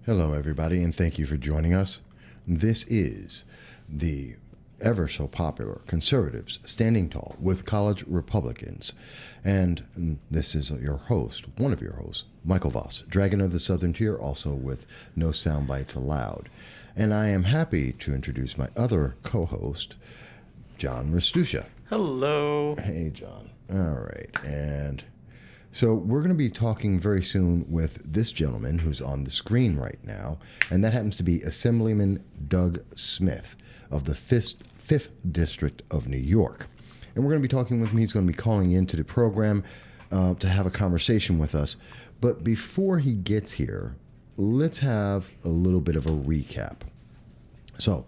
Hello, everybody, and thank you for joining us. This is the ever so popular Conservatives Standing Tall with College Republicans. And this is your host, one of your hosts, Michael Voss, Dragon of the Southern Tier, also with No Soundbites Allowed. And I am happy to introduce my other co-host, John Restucia. Hello. Hey, John. All right. And so we're going to be talking very soon with this gentleman who's on the screen right now, and that happens to be Assemblyman Doug Smith of the 5th District of New York. And we're going to be talking with him. He's going to be calling into the program to have a conversation with us. But before he gets here, let's have a little bit of a recap. So,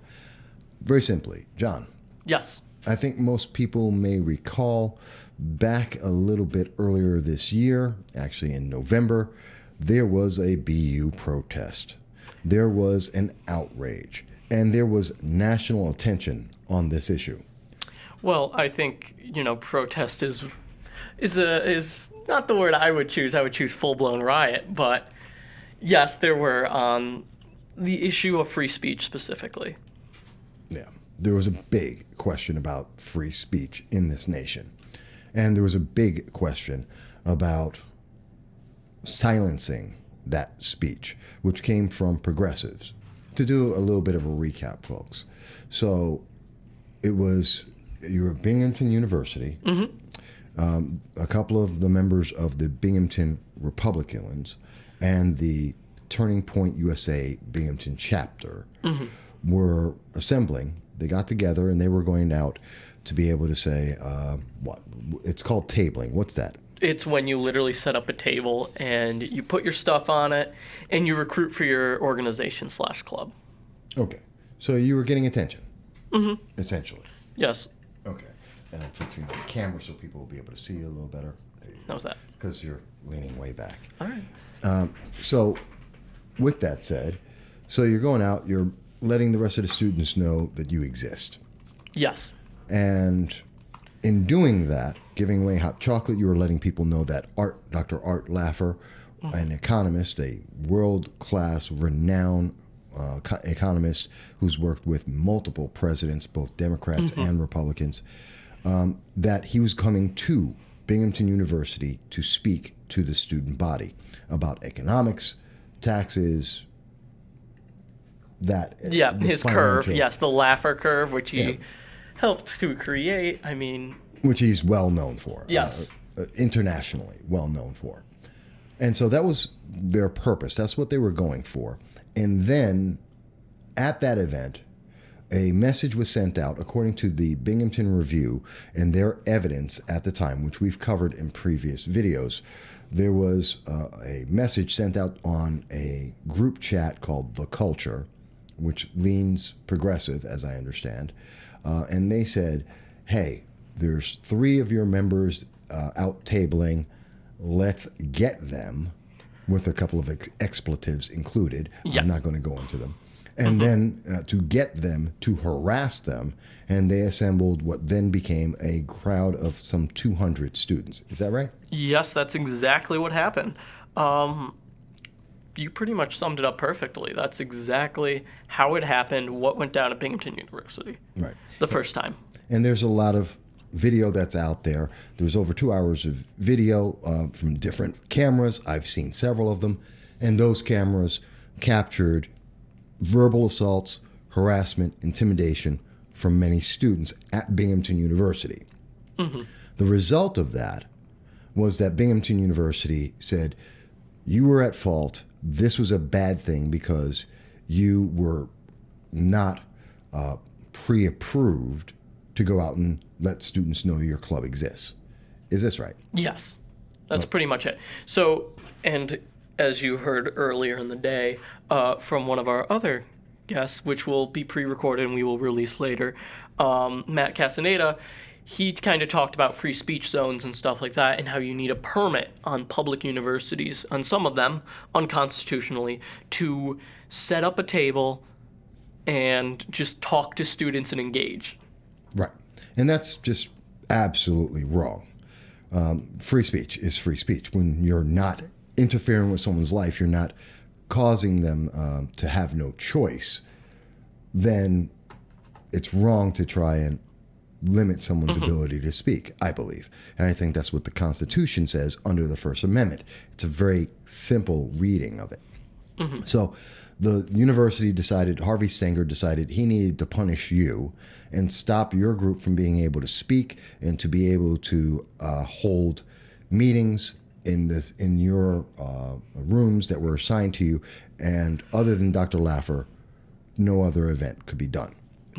very simply, John. Yes. I think most people may recall back a little bit earlier this year, actually in November, there was a BU protest. There was an outrage, and there was national attention on this issue. Well, I think, protest is not the word I would choose. I would choose full-blown riot, but yes, there were on the issue of free speech specifically. Yeah. There was a big question about free speech in this nation. And there was a big question about silencing that speech, which came from progressives. To do a little bit of a recap, folks. So you were at Binghamton University. Mm-hmm. A couple of the members of the Binghamton Republicans and the Turning Point USA Binghamton chapter were assembling. They got together and they were going out to be able to say, what? It's called tabling. What's that? It's when you literally set up a table and you put your stuff on it and you recruit for your organization/club. Okay. So you were getting attention, essentially. Yes. Okay. And I'm fixing the camera so people will be able to see you a little better. How's that? Because you're leaning way back. All right. So with that said, so you're going out, you're letting the rest of the students know that you exist. Yes. And in doing that, giving away hot chocolate, you were letting people know that Dr. Art Laffer, an economist, a world-class, renowned economist who's worked with multiple presidents, both Democrats and Republicans, that he was coming to Binghamton University to speak to the student body about economics, taxes, his curve. Yes, the Laffer curve, which he helped to create. Which he's well known for. Yes. Internationally well known for. And so that was their purpose. That's what they were going for. And then at that event, a message was sent out according to the Binghamton Review and their evidence at the time, which we've covered in previous videos. There was a message sent out on a group chat called The Culture, which leans progressive, as I understand. And they said, hey, there's 3 of your members out tabling. Let's get them, with a couple of expletives included. Yes. I'm not going to go into them. And then to get them, to harass them, and they assembled what then became a crowd of some 200 students. Is that right? Yes, that's exactly what happened. You pretty much summed it up perfectly. That's exactly how it happened, what went down at Binghamton University. Right. The first time. And there's a lot of video that's out there. There's over 2 hours of video from different cameras. I've seen several of them. And those cameras captured verbal assaults, harassment, intimidation from many students at Binghamton University. The result of that was that Binghamton University said, you were at fault. This was a bad thing because you were not pre-approved to go out and let students know your club exists. Is this right? Yes, that's pretty much it. So, and as you heard earlier in the day from one of our other guests, which will be pre-recorded and we will release later, Matt Castaneda, he kind of talked about free speech zones and stuff like that and how you need a permit on public universities, on some of them, unconstitutionally, to set up a table and just talk to students and engage. Right. And that's just absolutely wrong. Free speech is free speech. When you're not interfering with someone's life, you're not causing them to have no choice, then it's wrong to try and limit someone's ability to speak, I believe. And I think that's what the Constitution says under the First Amendment. It's a very simple reading of it. So the university decided, Harvey Stenger decided he needed to punish you and stop your group from being able to speak and to be able to hold meetings in your rooms that were assigned to you. And other than Dr. Laffer, no other event could be done.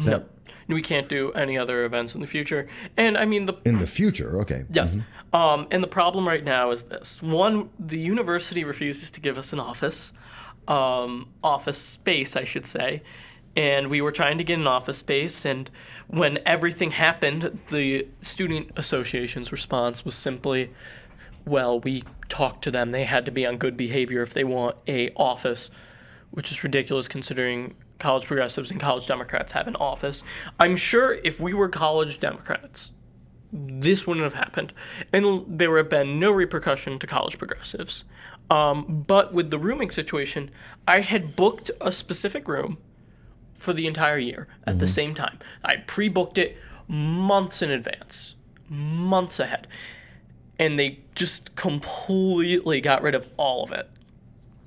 No, we can't do any other events in the future. And I mean, in the future, okay. Yes. And the problem right now is this. One, the university refuses to give us an office space, I should say. And we were trying to get an office space. And when everything happened, the student association's response was simply, well, we talked to them. They had to be on good behavior if they want a office, which is ridiculous considering college progressives and college Democrats have an office. I'm sure if we were college Democrats, this wouldn't have happened. And there would have been no repercussion to college progressives. But with the rooming situation, I had booked a specific room for the entire year at the same time. I pre-booked it months in advance, months ahead. And they just completely got rid of all of it.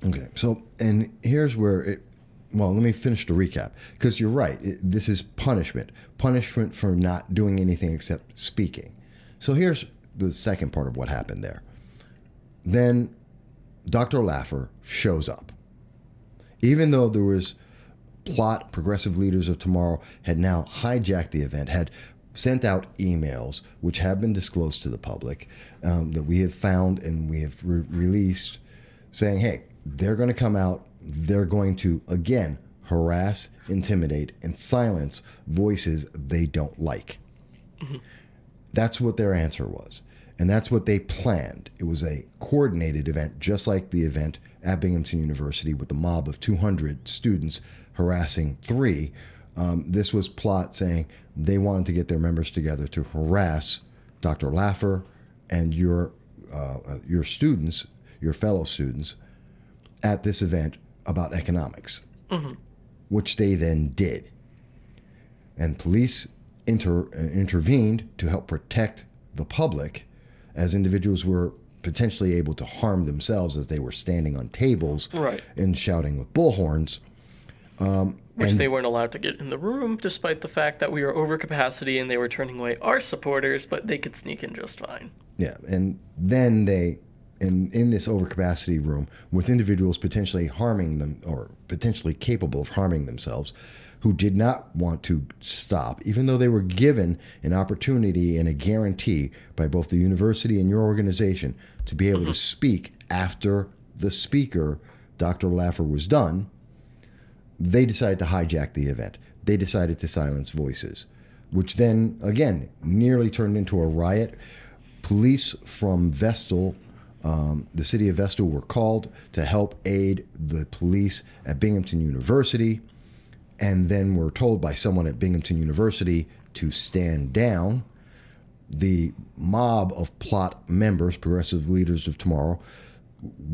Okay, so, and here's where well, let me finish the recap, because you're right. This is punishment for not doing anything except speaking. So here's the second part of what happened there. Then Dr. Laffer shows up. Even though there was plot, Progressive Leaders of Tomorrow had now hijacked the event, had sent out emails, which have been disclosed to the public, that we have found and we have released, saying, hey, they're going to come out. They're going to, again, harass, intimidate, and silence voices they don't like. That's what their answer was. And that's what they planned. It was a coordinated event, just like the event at Binghamton University with the mob of 200 students harassing 3. This was plot saying they wanted to get their members together to harass Dr. Laffer and your students, your fellow students, at this event about economics, which they then did. And police intervened to help protect the public as individuals were potentially able to harm themselves as they were standing on tables and shouting with bullhorns. Which they weren't allowed to get in the room, despite the fact that we were over capacity and they were turning away our supporters, but they could sneak in just fine. Yeah, and then in this overcapacity room with individuals potentially harming them or potentially capable of harming themselves who did not want to stop, even though they were given an opportunity and a guarantee by both the university and your organization to be able to speak after the speaker, Dr. Laffer, was done. They decided to hijack the event. They decided to silence voices, which then, again, nearly turned into a riot. Police from Vestal, the city of Vestal, were called to help aid the police at Binghamton University, and then were told by someone at Binghamton University to stand down. The mob of plot members, Progressive Leaders of Tomorrow,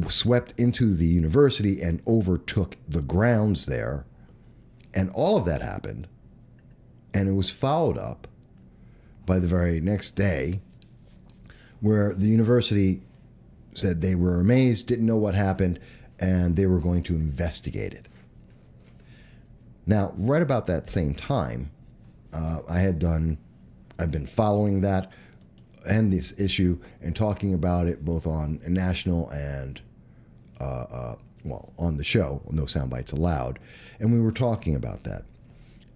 swept into the university and overtook the grounds there. And all of that happened. And it was followed up by the very next day, where the university said they were amazed, didn't know what happened, and they were going to investigate it. Now, right about that same time, I've been following that and this issue and talking about it both on a national and, on the show, No Soundbites Allowed. And we were talking about that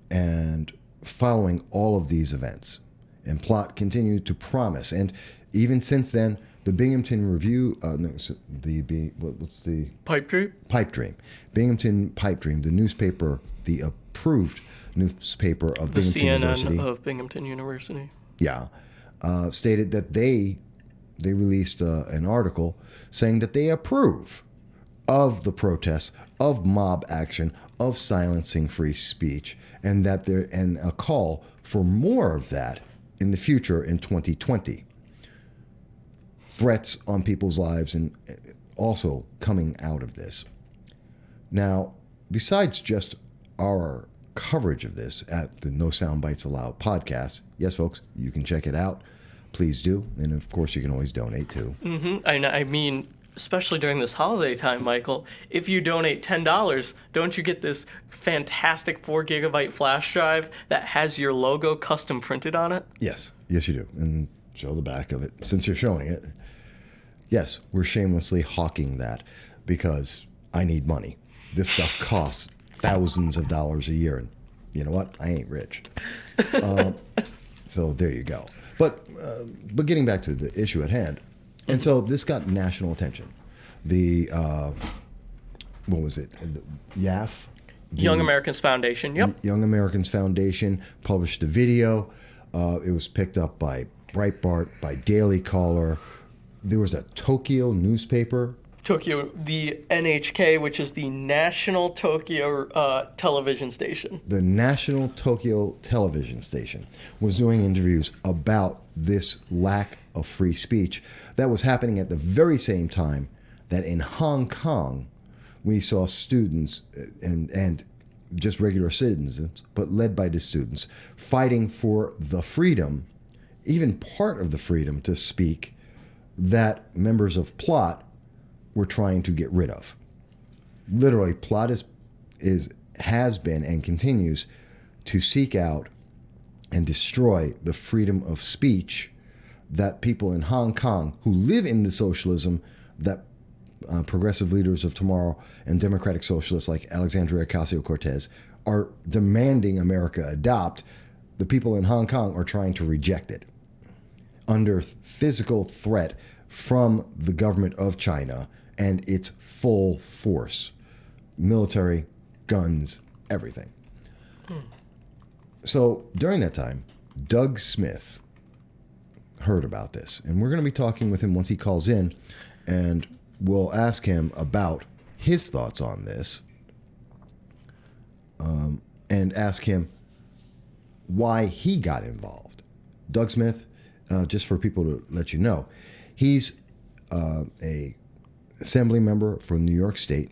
and following all of these events. And Plot continued to promise. And even since then, the Binghamton Review, what's the... Pipe Dream? Pipe Dream. Binghamton Pipe Dream, the newspaper, the approved newspaper of Binghamton University. The CNN of Binghamton University. Yeah. Stated that they released an article saying that they approve of the protests, of mob action, of silencing free speech, and that and a call for more of that in the future in 2020. Threats on people's lives and also coming out of this. Now, besides just our coverage of this at the No Soundbites Allowed podcast, yes, folks, you can check it out. Please do. And, of course, you can always donate, too. I mean, especially during this holiday time, Michael, if you donate $10, don't you get this fantastic 4 GB flash drive that has your logo custom printed on it? Yes. Yes, you do. And show the back of it since you're showing it. Yes, we're shamelessly hawking that because I need money. This stuff costs thousands of dollars a year. And you know what? I ain't rich. So there you go. But getting back to the issue at hand. And so this got national attention. The, what was it? The YAF? Young Americans Foundation, yep. Young Americans Foundation published a video. It was picked up by Breitbart, by Daily Caller. There was a Tokyo newspaper. Tokyo, the NHK, which is the National Tokyo Television Station. The National Tokyo Television Station was doing interviews about this lack of free speech that was happening at the very same time that in Hong Kong we saw students and just regular citizens, but led by the students, fighting for the freedom, even part of the freedom to speak, that members of Plot were trying to get rid of. Literally, Plot has been and continues to seek out and destroy the freedom of speech that people in Hong Kong who live in the socialism that progressive leaders of tomorrow and democratic socialists like Alexandria Ocasio-Cortez are demanding America adopt. The people in Hong Kong are trying to reject it under physical threat from the government of China and its full force, military, guns, everything. So during that time, Doug Smith heard about this, and we're going to be talking with him once he calls in, and we'll ask him about his thoughts on this, and ask him why he got involved. Doug Smith, just for people to let you know, he's a assembly member from New York State.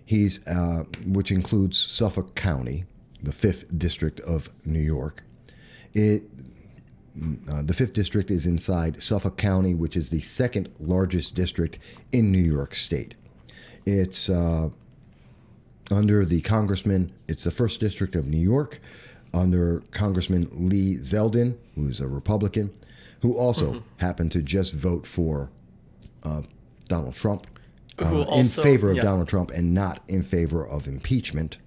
He's which includes Suffolk County, the 5th District of New York. The 5th District is inside Suffolk County, which is the 2nd largest district in New York State. It's under the congressman, it's the 1st District of New York, under Congressman Lee Zeldin, who's a Republican, who also happened to just vote for Donald Trump, in favor of Donald Trump and not in favor of impeachment.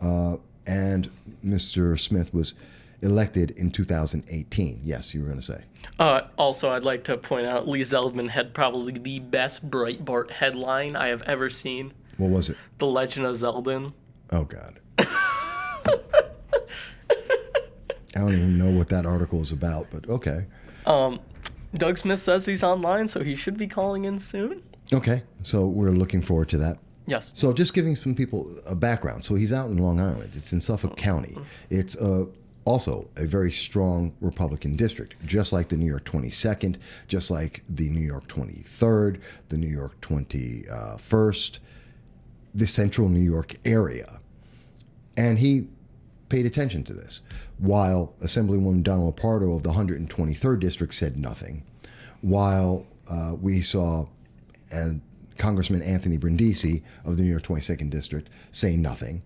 And Mr. Smith was elected in 2018. Yes, you were going to say. Also, I'd like to point out Lee Zeldin had probably the best Breitbart headline I have ever seen. What was it? The Legend of Zeldin. Oh, God. I don't even know what that article is about, but okay. Doug Smith says he's online, so he should be calling in soon. Okay, so we're looking forward to that. Yes. So just giving some people a background. So he's out in Long Island. It's in Suffolk County. It's also a very strong Republican district, just like the New York 22nd, just like the New York 23rd, the New York 21st, the central New York area. And he paid attention to this, while Assemblywoman Donna Lepardo of the 123rd District said nothing, while we saw Congressman Anthony Brindisi of the New York 22nd District say nothing.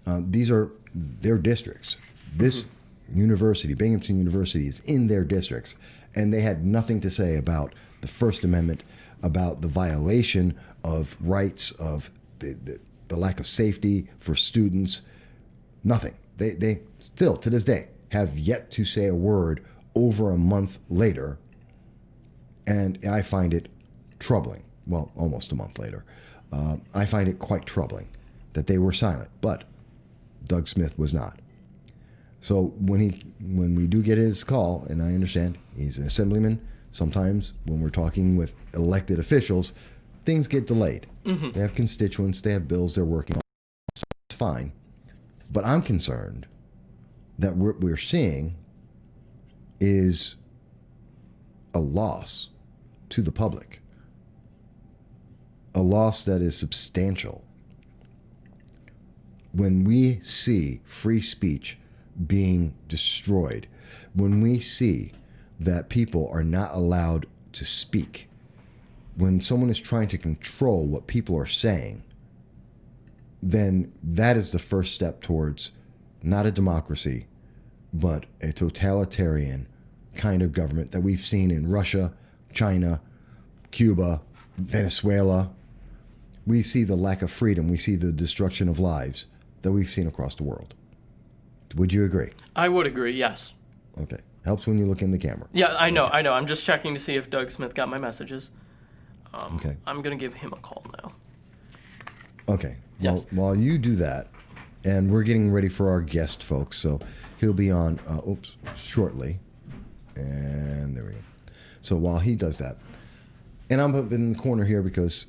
These are their districts. This university, Binghamton University, is in their districts, and they had nothing to say about the First Amendment, about the violation of rights, of the lack of safety for students. Nothing. They still, to this day, have yet to say a word over a month later, and I find it troubling. Well, almost a month later. I find it quite troubling that they were silent, but Doug Smith was not. So when we do get his call, and I understand he's an assemblyman, sometimes when we're talking with elected officials, things get delayed. They have constituents, they have bills they're working on. So it's fine. But I'm concerned that what we're seeing is a loss to the public. A loss that is substantial. when we see free speech being destroyed, when we see that people are not allowed to speak, when someone is trying to control what people are saying, then that is the first step towards not a democracy, but a totalitarian kind of government that we've seen in Russia, China, Cuba, Venezuela. We see the lack of freedom. We see the destruction of lives that we've seen across the world. Would you agree? I would agree, yes. Okay. Helps when you look in the camera. Yeah, I know. I'm just checking to see if Doug Smith got my messages. Okay. I'm going to give him a call now. Okay. Yes. Well, while you do that, and we're getting ready for our guest, folks, so he'll be on, shortly. And there we go. So while he does that, and I'm up in the corner here because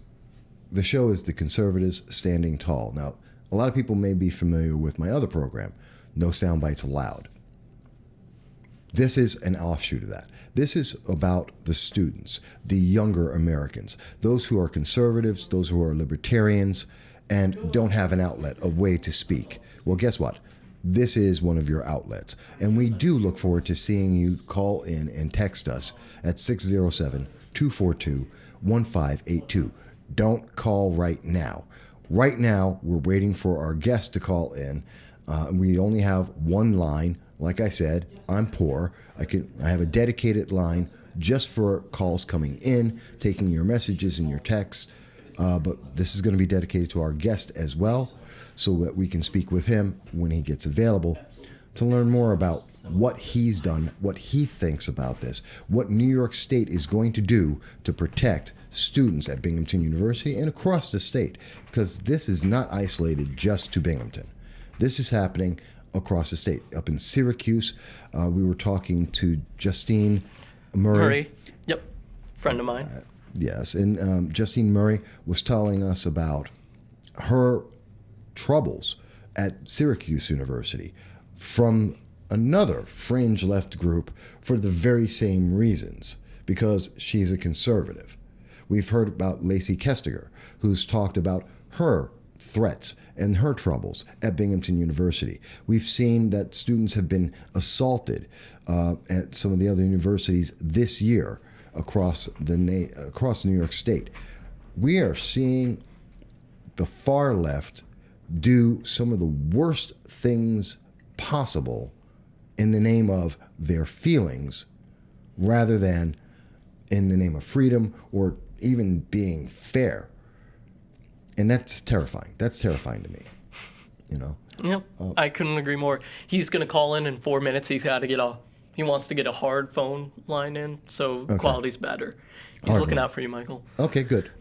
the show is The Conservatives Standing Tall. Now, a lot of people may be familiar with my other program, No Soundbites Allowed. This is an offshoot of that. This is about the students, the younger Americans, those who are conservatives, those who are libertarians, and don't have an outlet, a way to speak. Well, guess what? This is one of your outlets. And we do look forward to seeing you call in and text us at 607-242-1582. Don't call right now. Right now, we're waiting for our guest to call in. We only have one line. Like I said, I'm poor. I have a dedicated line just for calls coming in, taking your messages and your texts. But this is going to be dedicated to our guest as well, so that we can speak with him when he gets available to learn more about what he's done, what he thinks about this, what New York State is going to do to protect students at Binghamton University and across the state, because this is not isolated just to Binghamton. This is happening across the state. Up in Syracuse, we were talking to Justine Murray. Yep, friend of mine. Yes, and Justine Murray was telling us about her troubles at Syracuse University from another fringe left group for the very same reasons, because she's a conservative. We've heard about Lacey Kestiger, who's talked about her threats and her troubles at Binghamton University. We've seen that students have been assaulted at some of the other universities this year across New York State. We are seeing the far left do some of the worst things possible in the name of their feelings, rather than in the name of freedom or even being fair. And that's terrifying. That's terrifying to me, you know? Yep, I couldn't agree more. He's going to call in 4 minutes. He wants to get a hard phone line in, so quality's better. He's Hard looking one. out for you, Michael. Okay, good.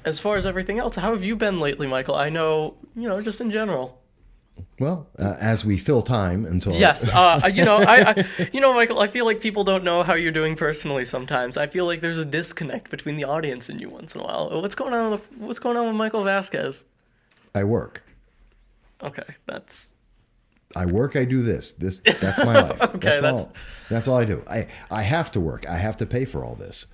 As far as everything else, how have you been lately, Michael? I know, just in general. Well, as we fill time until... Yes, Michael, I feel like people don't know how you're doing personally sometimes. I feel like there's a disconnect between the audience and you once in a while. What's going on with Michael Vasquez? I work. Okay, I work, I do this. That's my life. Okay, that's all I do. I have to work. I have to pay for all this.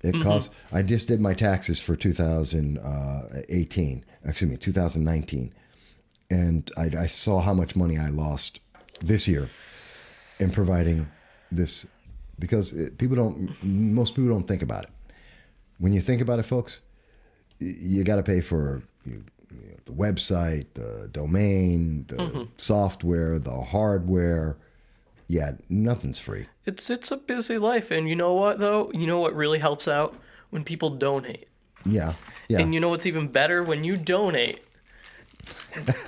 It costs. I just did my taxes for 2019. And I saw how much money I lost this year in providing this, because most people don't think about it. When you think about it, folks, you got to pay for the website, the domain, the software, the hardware. Yeah, nothing's free. It's a busy life, and you know what though? You know what really helps out? When people donate. Yeah. And you know what's even better? When you donate,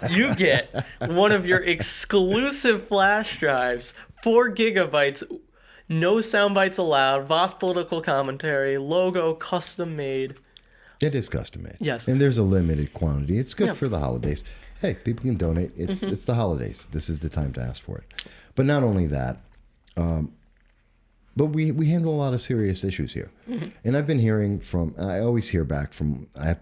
you get one of your exclusive flash drives, 4 gigabytes, no soundbites allowed, Voss political commentary, logo custom made. It is custom made. Yes. And there's a limited quantity. It's good for the holidays. Hey, people can donate. It's the holidays. This is the time to ask for it. But not only that, but we handle a lot of serious issues here. And I've been hearing I always hear back from, I have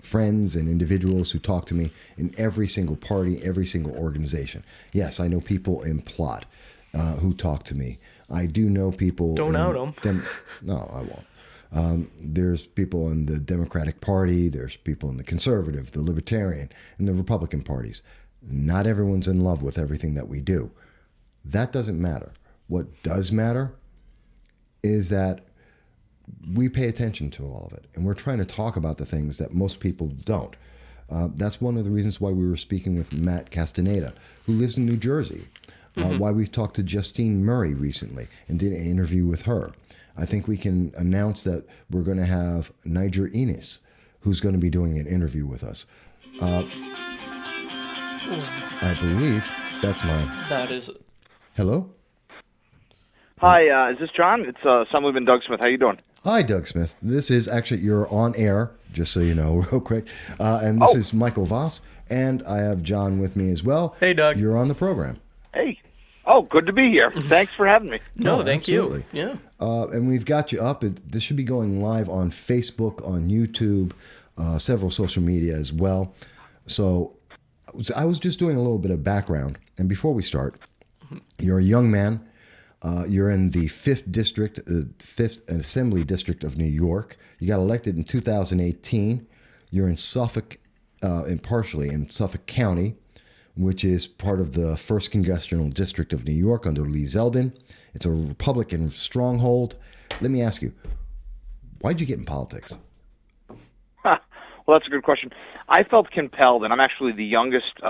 friends and individuals who talk to me in every single party, every single organization. Yes, I know people in Plot who talk to me. I do know people... Don't out them. No, I won't. There's people in the Democratic Party. There's people in the Conservative, the Libertarian, and the Republican parties. Not everyone's in love with everything that we do. That doesn't matter. What does matter is that we pay attention to all of it, and we're trying to talk about the things that most people don't. That's one of the reasons why we were speaking with Matt Castaneda, who lives in New Jersey. Why we've talked to Justine Murray recently and did an interview with her. I think we can announce that we're going to have Niger Enos, who's going to be doing an interview with us. I believe that's mine. That is. Hello? Hi, is this John? It's Assemblyman Doug Smith. How you doing? Hi, Doug Smith. This is actually, you're on air, just so you know, real quick. And this is Michael Voss, and I have John with me as well. Hey, Doug. You're on the program. Hey. Oh, good to be here. Thanks for having me. No, thank absolutely. you. Yeah. And we've got you up. This should be going live on Facebook, on YouTube, several social media as well. So I was just doing a little bit of background. And before we start, you're a young man. You're in the 5th District, 5th Assembly District of New York. You got elected in 2018. You're in Suffolk, and partially in Suffolk County, which is part of the 1st Congressional District of New York under Lee Zeldin. It's a Republican stronghold. Let me ask you, why'd you get in politics? Well, that's a good question. I felt compelled, and I'm actually the youngest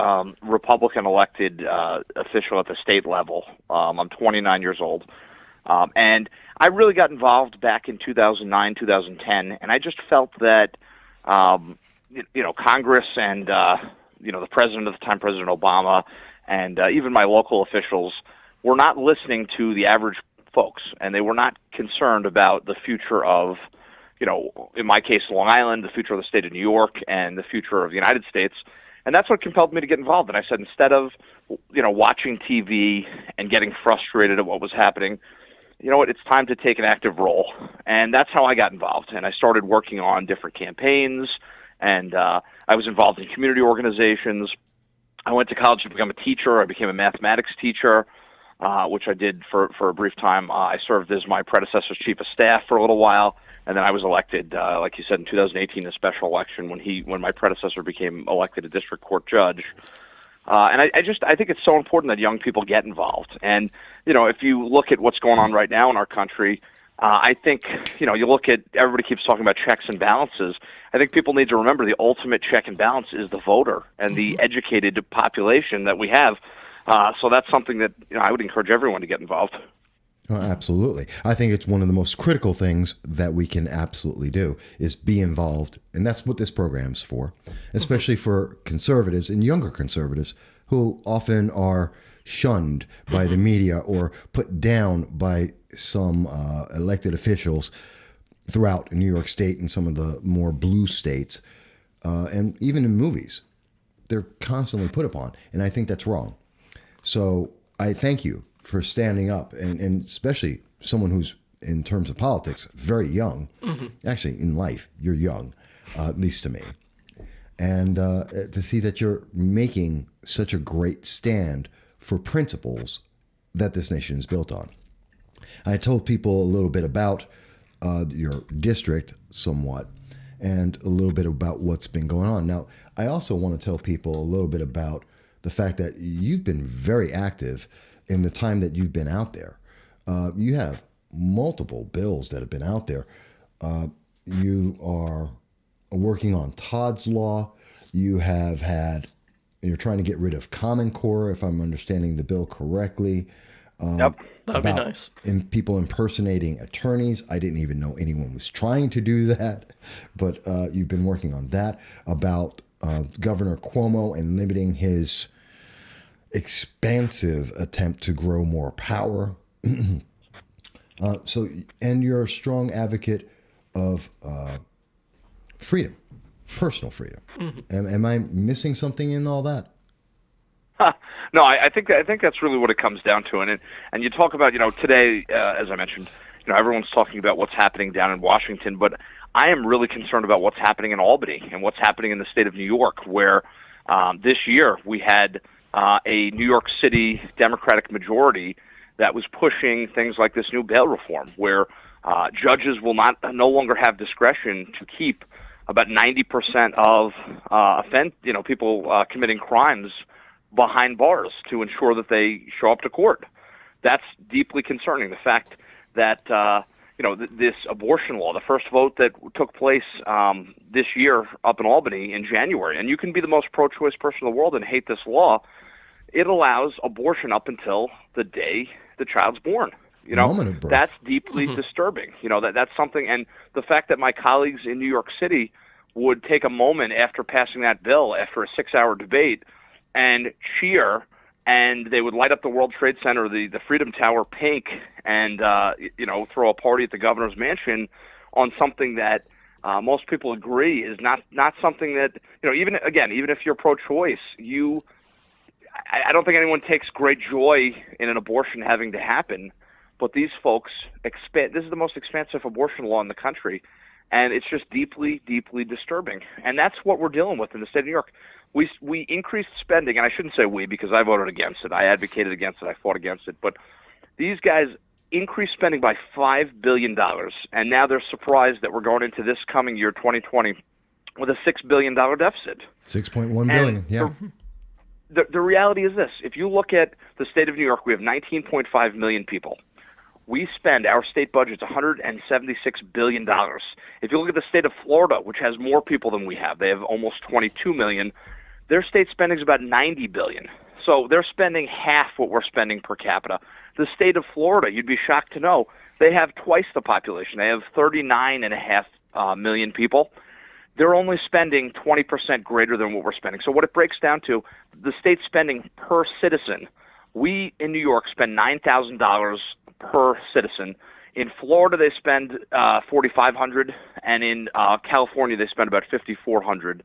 Republican elected official at the state level. I'm 29 years old. And I really got involved back in 2009, 2010, and I just felt that, Congress and, the president at the time, President Obama, and even my local officials were not listening to the average folks, and they were not concerned about the future of, in my case, Long Island, the future of the state of New York, and the future of the United States. And that's what compelled me to get involved. And I said, instead of, watching TV and getting frustrated at what was happening, you know what, it's time to take an active role. And that's how I got involved. And I started working on different campaigns, and I was involved in community organizations. I went to college to become a teacher. I became a mathematics teacher, which I did for a brief time. I served as my predecessor's chief of staff for a little while. And then I was elected, like you said, in 2018, a special election when my predecessor became elected a district court judge. And I think it's so important that young people get involved. And, if you look at what's going on right now in our country, I think, you look at, everybody keeps talking about checks and balances. I think people need to remember the ultimate check and balance is the voter and the educated population that we have. So that's something that, I would encourage everyone to get involved. Oh, absolutely. I think it's one of the most critical things that we can absolutely do is be involved. And that's what this program's for, especially for conservatives and younger conservatives who often are shunned by the media or put down by some elected officials throughout New York State and some of the more blue states. And even in movies, they're constantly put upon. And I think that's wrong. So I thank you for standing up, and especially someone who's, in terms of politics, very young. Actually, in life, you're young, at least to me. And to see that you're making such a great stand for principles that this nation is built on. I told people a little bit about your district somewhat, and a little bit about what's been going on. Now, I also want to tell people a little bit about the fact that you've been very active in the time that you've been out there. You have multiple bills that have been out there. You are working on Todd's Law. You're trying to get rid of Common Core, if I'm understanding the bill correctly. Yep, that'd be nice. People impersonating attorneys. I didn't even know anyone was trying to do that, but you've been working on that. About Governor Cuomo and limiting his expansive attempt to grow more power. And you're a strong advocate of freedom, personal freedom. Am I missing something in all that? No, I think that's really what it comes down to. And you talk about, today, as I mentioned, everyone's talking about what's happening down in Washington, but I am really concerned about what's happening in Albany and what's happening in the state of New York, where this year we had a New York City Democratic majority that was pushing things like this new bail reform, where judges will no longer have discretion to keep about 90% of people committing crimes behind bars to ensure that they show up to court. That's deeply concerning. The fact that this abortion law, the first vote that took place this year up in Albany in January, and you can be the most pro-choice person in the world and hate this law, it allows abortion up until the day the child's born. Moment of birth. That's deeply disturbing. That's something, and the fact that my colleagues in New York City would take a moment after passing that bill, after a 6-hour debate, and cheer, and they would light up the World Trade Center, the Freedom Tower pink, and throw a party at the governor's mansion on something that most people agree is not something that even if you're pro-choice, I don't think anyone takes great joy in an abortion having to happen, but these folks this is the most expansive abortion law in the country, and it's just deeply, deeply disturbing. And that's what we're dealing with in the state of New York. We increased spending, and I shouldn't say we because I voted against it. I advocated against it. I fought against it. But these guys increased spending by $5 billion, and now they're surprised that we're going into this coming year, 2020, with a $6 billion deficit. 6.1 billion, yeah. The reality is this. If you look at the state of New York, we have 19.5 million people. Our state budget's $176 billion. If you look at the state of Florida, which has more people than we have, they have almost 22 million. Their state spending is about $90 billion. So they're spending half what we're spending per capita. The state of Florida, you'd be shocked to know, they have twice the population. They have 39.5 million people. They're only spending 20% greater than what we're spending. So what it breaks down to, the state spending per citizen, we in New York spend $9,000 per citizen. In Florida, they spend $4,500, and in California, they spend about $5,400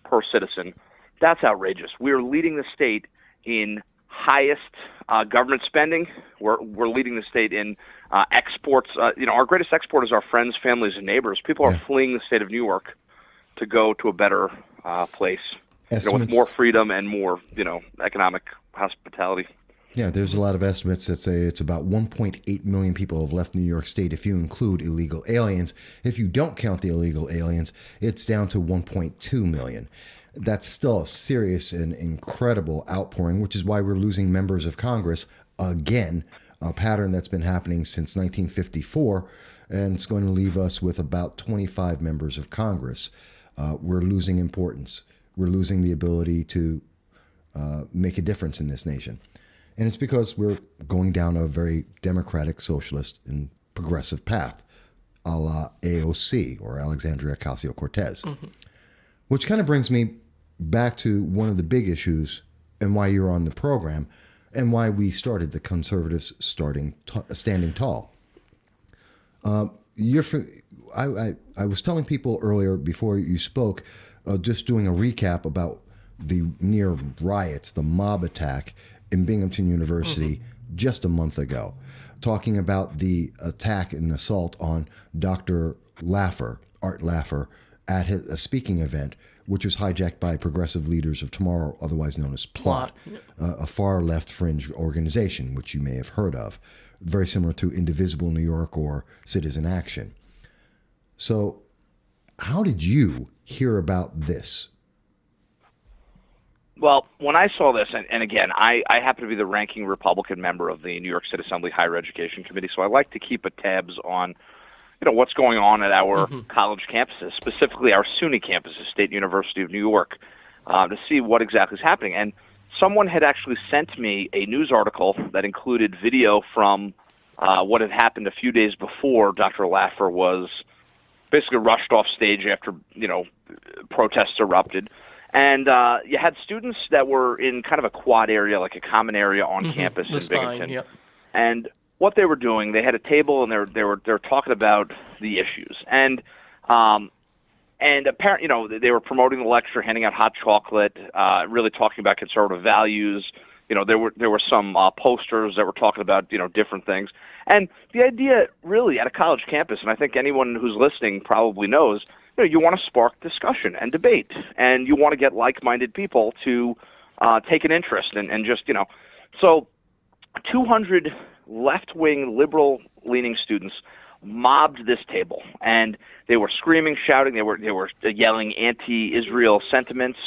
per citizen. That's outrageous. We are leading the state in highest government spending. We're leading the state in exports. Our greatest export is our friends, families, and neighbors. People are fleeing the state of New York to go to a better place, with more freedom and more, economic hospitality. Yeah, there's a lot of estimates that say it's about 1.8 million people have left New York State if you include illegal aliens. If you don't count the illegal aliens, it's down to 1.2 million. That's still a serious and incredible outpouring, which is why we're losing members of Congress again, a pattern that's been happening since 1954, and it's going to leave us with about 25 members of Congress. We're losing importance. We're losing the ability to make a difference in this nation. And it's because we're going down a very democratic, socialist, and progressive path, a la AOC, or Alexandria Ocasio-Cortez. Which kind of brings me back to one of the big issues and why you're on the program and why we started the Conservatives Standing Tall. I was telling people earlier before you spoke, just doing a recap about the near riots, the mob attack in Binghamton University just a month ago, talking about the attack and assault on Dr. Art Laffer, at a speaking event, which was hijacked by Progressive Leaders of Tomorrow, otherwise known as PLOT, a far left fringe organization, which you may have heard of, very similar to Indivisible New York or Citizen Action. So how did you hear about this? Well, when I saw this, and again, I happen to be the ranking Republican member of the New York State Assembly Higher Education Committee, so I like to keep tabs on, what's going on at our college campuses, specifically our SUNY campuses, State University of New York, to see what exactly is happening. And someone had actually sent me a news article that included video from what had happened a few days before Dr. Laffer was basically rushed off stage after, protests erupted. And you had students that were in kind of a quad area, like a common area on campus in Binghamton. Yep. And what they were doing, they had a table and they were talking about the issues. And apparently, they were promoting the lecture, handing out hot chocolate, really talking about conservative values. There were some posters that were talking about different things. And the idea, really, at a college campus, and I think anyone who's listening probably knows, you want to spark discussion and debate, and you want to get like-minded people to take an interest and just, So 200 left-wing, liberal-leaning students mobbed this table, and they were screaming, shouting, they were yelling anti-Israel sentiments,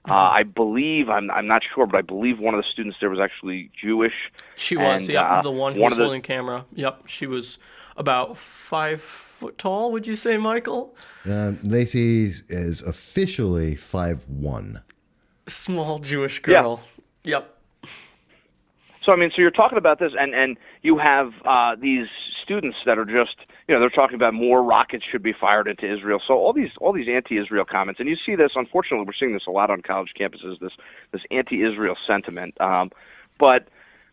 I believe, I'm not sure, but I believe one of the students there was actually Jewish. She was, yep, the one who was holding the camera. Yep, she was about 5 foot tall, would you say, Michael? Lacey is officially 5'1". Small Jewish girl. Yeah. Yep. So, I mean, so you're talking about this, and you have these students that are just, they're talking about more rockets should be fired into Israel. So all these anti-Israel comments, and you see this, unfortunately, we're seeing this a lot on college campuses, this anti-Israel sentiment. But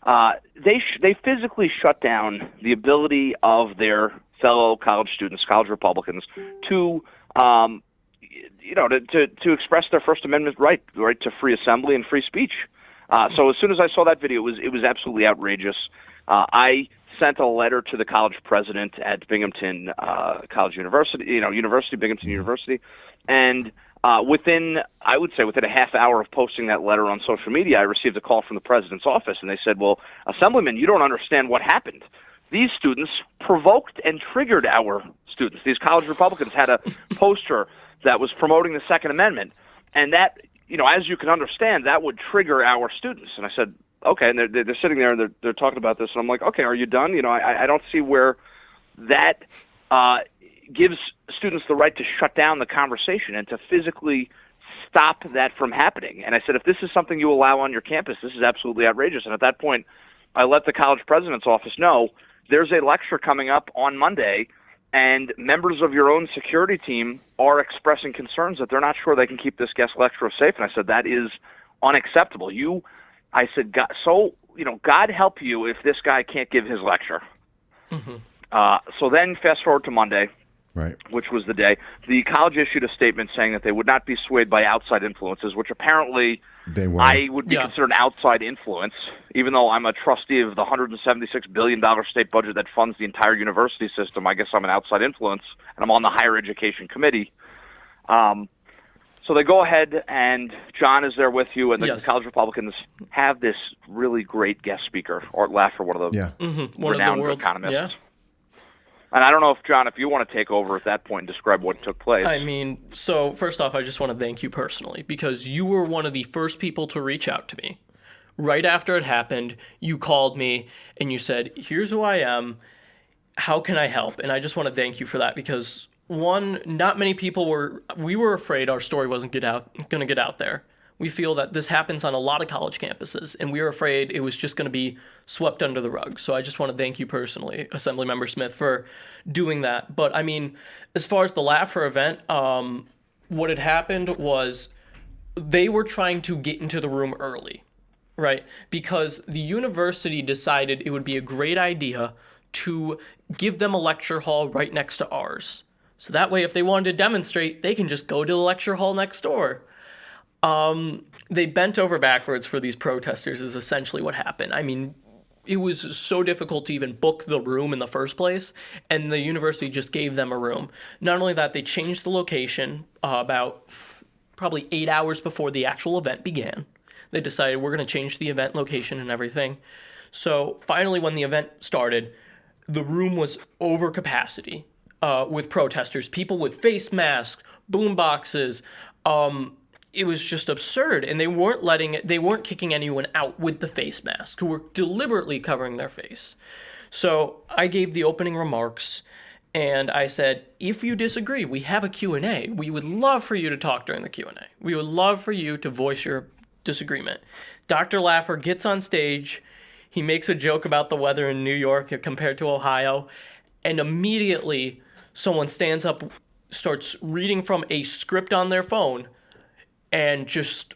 they physically shut down the ability of their fellow college students, college Republicans, to to express their First Amendment right to free assembly and free speech. So as soon as I saw that video, it was absolutely outrageous. I sent a letter to the college president at Binghamton College University, Binghamton University, and within a half hour of posting that letter on social media, I received a call from the president's office, and they said, "Well, Assemblyman, you don't understand what happened. These students provoked and triggered our students. These college Republicans had a poster that was promoting the Second Amendment, and that, as you can understand, that would trigger our students." And I said, okay, and they're sitting there and they're talking about this, and I'm like, okay, are you done? I don't see where that gives students the right to shut down the conversation and to physically stop that from happening. And I said, if this is something you allow on your campus, this is absolutely outrageous. And at that point, I let the college president's office know there's a lecture coming up on Monday, and members of your own security team are expressing concerns that they're not sure they can keep this guest lecturer safe. And I said, that is unacceptable. I said, God help you if this guy can't give his lecture. Mm-hmm. So then fast forward to Monday, right, which was the day, the college issued a statement saying that they would not be swayed by outside influences, which apparently I would be considered an outside influence, even though I'm a trustee of the $176 billion state budget that funds the entire university system. I guess I'm an outside influence, and I'm on the higher education committee. So they go ahead, and John is there with you, and the college Republicans have this really great guest speaker, Art Laffer, one of the renowned economists. Yeah. And I don't know if, John, if you want to take over at that point and describe what took place. I mean, so first off, I just want to thank you personally, because you were one of the first people to reach out to me. Right after it happened, you called me, and you said, here's who I am, how can I help? And I just want to thank you for that, because one, not many people we were afraid our story wasn't going to get out there. We feel that this happens on a lot of college campuses, and we were afraid it was just going to be swept under the rug. So I just want to thank you personally, Assemblymember Smith, for doing that. But I mean, as far as the Laffer event, what had happened was they were trying to get into the room early, right? Because the university decided it would be a great idea to give them a lecture hall right next to ours. So that way, if they wanted to demonstrate, they can just go to the lecture hall next door. They bent over backwards for these protesters is essentially what happened. I mean, it was so difficult to even book the room in the first place, and the university just gave them a room. Not only that, they changed the location about probably 8 hours before the actual event began. They decided we're going to change the event location and everything. So finally, when the event started, the room was over capacity with protesters, people with face masks, boom boxes. It was just absurd, and they weren't kicking anyone out with the face mask who were deliberately covering their face. So I gave the opening remarks, and I said, if you disagree, we have a Q&A. We would love for you to talk during the Q&A. We would love for you to voice your disagreement. Dr. Laffer gets on stage. He makes a joke about the weather in New York compared to Ohio, and immediately someone stands up, starts reading from a script on their phone, and just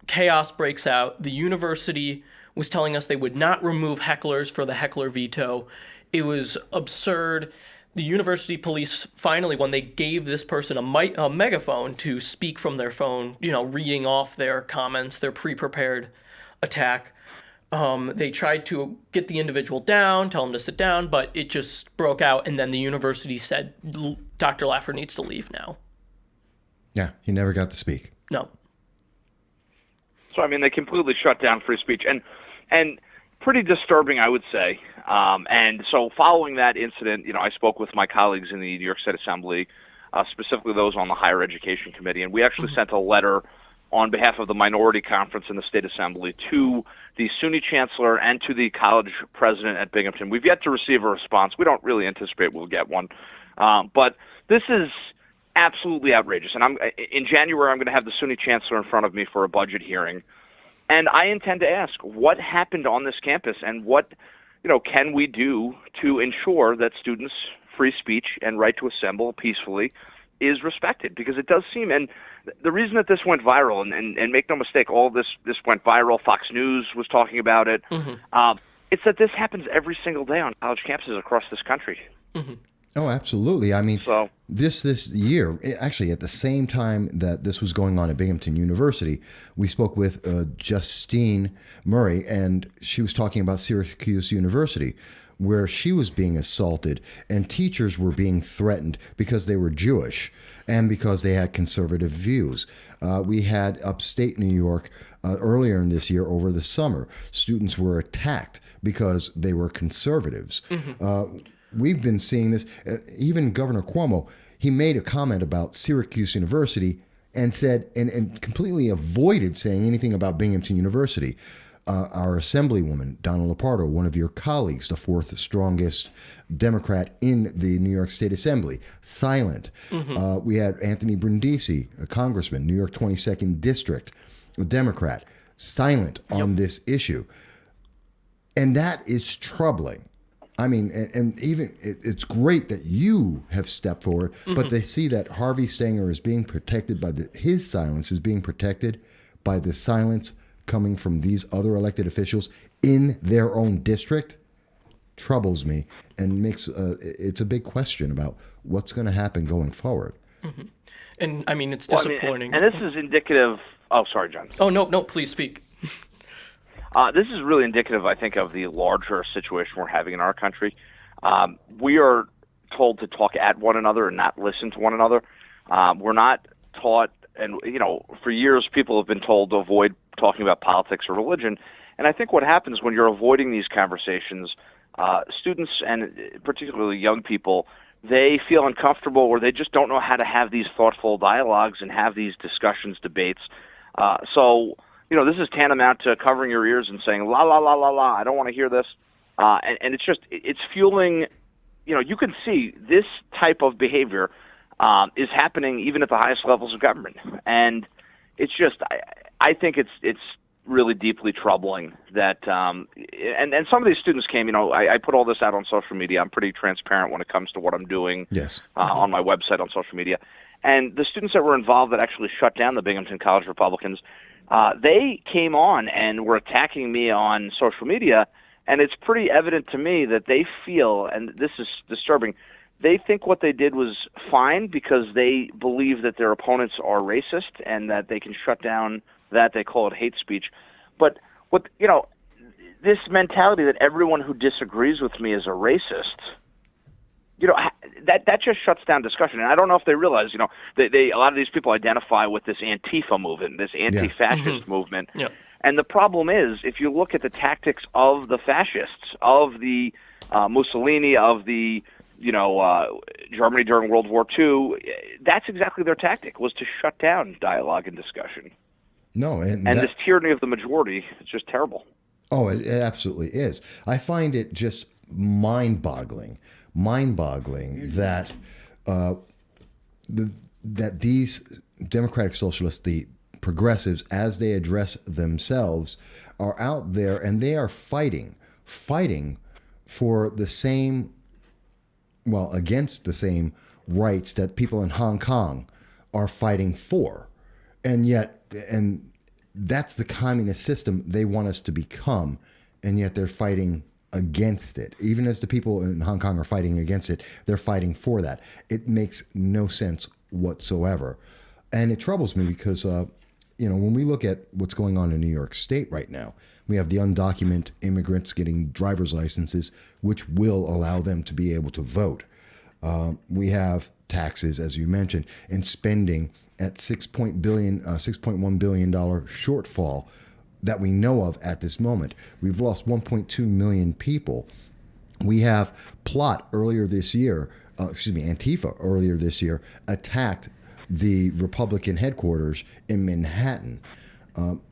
chaos breaks out. The university was telling us they would not remove hecklers for the heckler veto. It was absurd. The university police finally, when they gave this person a megaphone to speak from their phone, reading off their comments, their pre-prepared attack, they tried to get the individual down, tell him to sit down, but it just broke out, and then the university said, Dr. Laffer needs to leave now. Yeah, he never got to speak. No. So, I mean, they completely shut down free speech, and pretty disturbing, I would say. And so following that incident, I spoke with my colleagues in the New York State Assembly, specifically those on the Higher Education Committee, and we actually sent a letter on behalf of the minority conference in the state assembly to the SUNY chancellor and to the college president at Binghamton. We've yet to receive a response. We don't really anticipate we'll get one. But this is absolutely outrageous. And in January, I'm going to have the SUNY chancellor in front of me for a budget hearing. And I intend to ask what happened on this campus and what, can we do to ensure that students' free speech and right to assemble peacefully is respected? Because it does seem, and the reason that this went viral, and make no mistake, all this went viral. Fox News was talking about it. Mm-hmm. It's that this happens every single day on college campuses across this country. Mm-hmm. Oh, absolutely. I mean, this year, actually, at the same time that this was going on at Binghamton University, we spoke with Justine Murray, and she was talking about Syracuse University, where she was being assaulted and teachers were being threatened because they were Jewish and because they had conservative views. We had upstate New York earlier in this year over the summer. Students were attacked because they were conservatives. Mm-hmm. We've been seeing this. Even Governor Cuomo, he made a comment about Syracuse University and said, and completely avoided saying anything about Binghamton University. Our Assemblywoman, Donna Lopardo, one of your colleagues, the fourth strongest Democrat in the New York State Assembly, silent. Mm-hmm. We had Anthony Brindisi, a congressman, New York 22nd District, a Democrat, silent on this issue. And that is troubling. I mean, and even it's great that you have stepped forward, mm-hmm. but they see that Harvey Stenger is being protected by his silence is being protected by the silence coming from these other elected officials in their own district troubles me and makes it's a big question about what's going to happen going forward. Mm-hmm. And I mean, it's disappointing. And this is indicative. Oh, sorry, John. Oh, no, please speak. This is really indicative, I think, of the larger situation we're having in our country. We are told to talk at one another and not listen to one another. We're not taught, and for years people have been told to avoid talking about politics or religion. And I think what happens when you're avoiding these conversations, students and particularly young people, they feel uncomfortable or they just don't know how to have these thoughtful dialogues and have these discussions, debates. So this is tantamount to covering your ears and saying, la, la, la, la, la, I don't want to hear this. And it's fueling, you can see this type of behavior is happening even at the highest levels of government. And it's just, I think it's really deeply troubling that, and some of these students came, I put all this out on social media. I'm pretty transparent when it comes to what I'm doing on my website on social media. And the students that were involved that actually shut down the Binghamton College Republicans, they came on and were attacking me on social media, and it's pretty evident to me that they feel, and this is disturbing, they think what they did was fine because they believe that their opponents are racist and that they can shut down that. They call it hate speech. But this mentality that everyone who disagrees with me is a racist, that just shuts down discussion. And I don't know if they realize, they a lot of these people identify with this Antifa movement, this anti-fascist mm-hmm. movement. Yeah. And the problem is, if you look at the tactics of the fascists, of the Mussolini, of the Germany during World War II, that's exactly their tactic, was to shut down dialogue and discussion. No, and this tyranny of the majority is just terrible. Oh, it absolutely is. I find it just mind-boggling that that these Democratic Socialists, the progressives, as they address themselves, are out there and they are fighting for the same, against the same rights that people in Hong Kong are fighting for. And that's the communist system they want us to become, and yet they're fighting against it. Even as the people in Hong Kong are fighting against it, they're fighting for that. It makes no sense whatsoever. And it troubles me because, when we look at what's going on in New York State right now, we have the undocumented immigrants getting driver's licenses, which will allow them to be able to vote. We have taxes, as you mentioned, and spending at $6.1 billion shortfall that we know of at this moment. We've lost 1.2 million people. We have Antifa earlier this year attacked the Republican headquarters in Manhattan.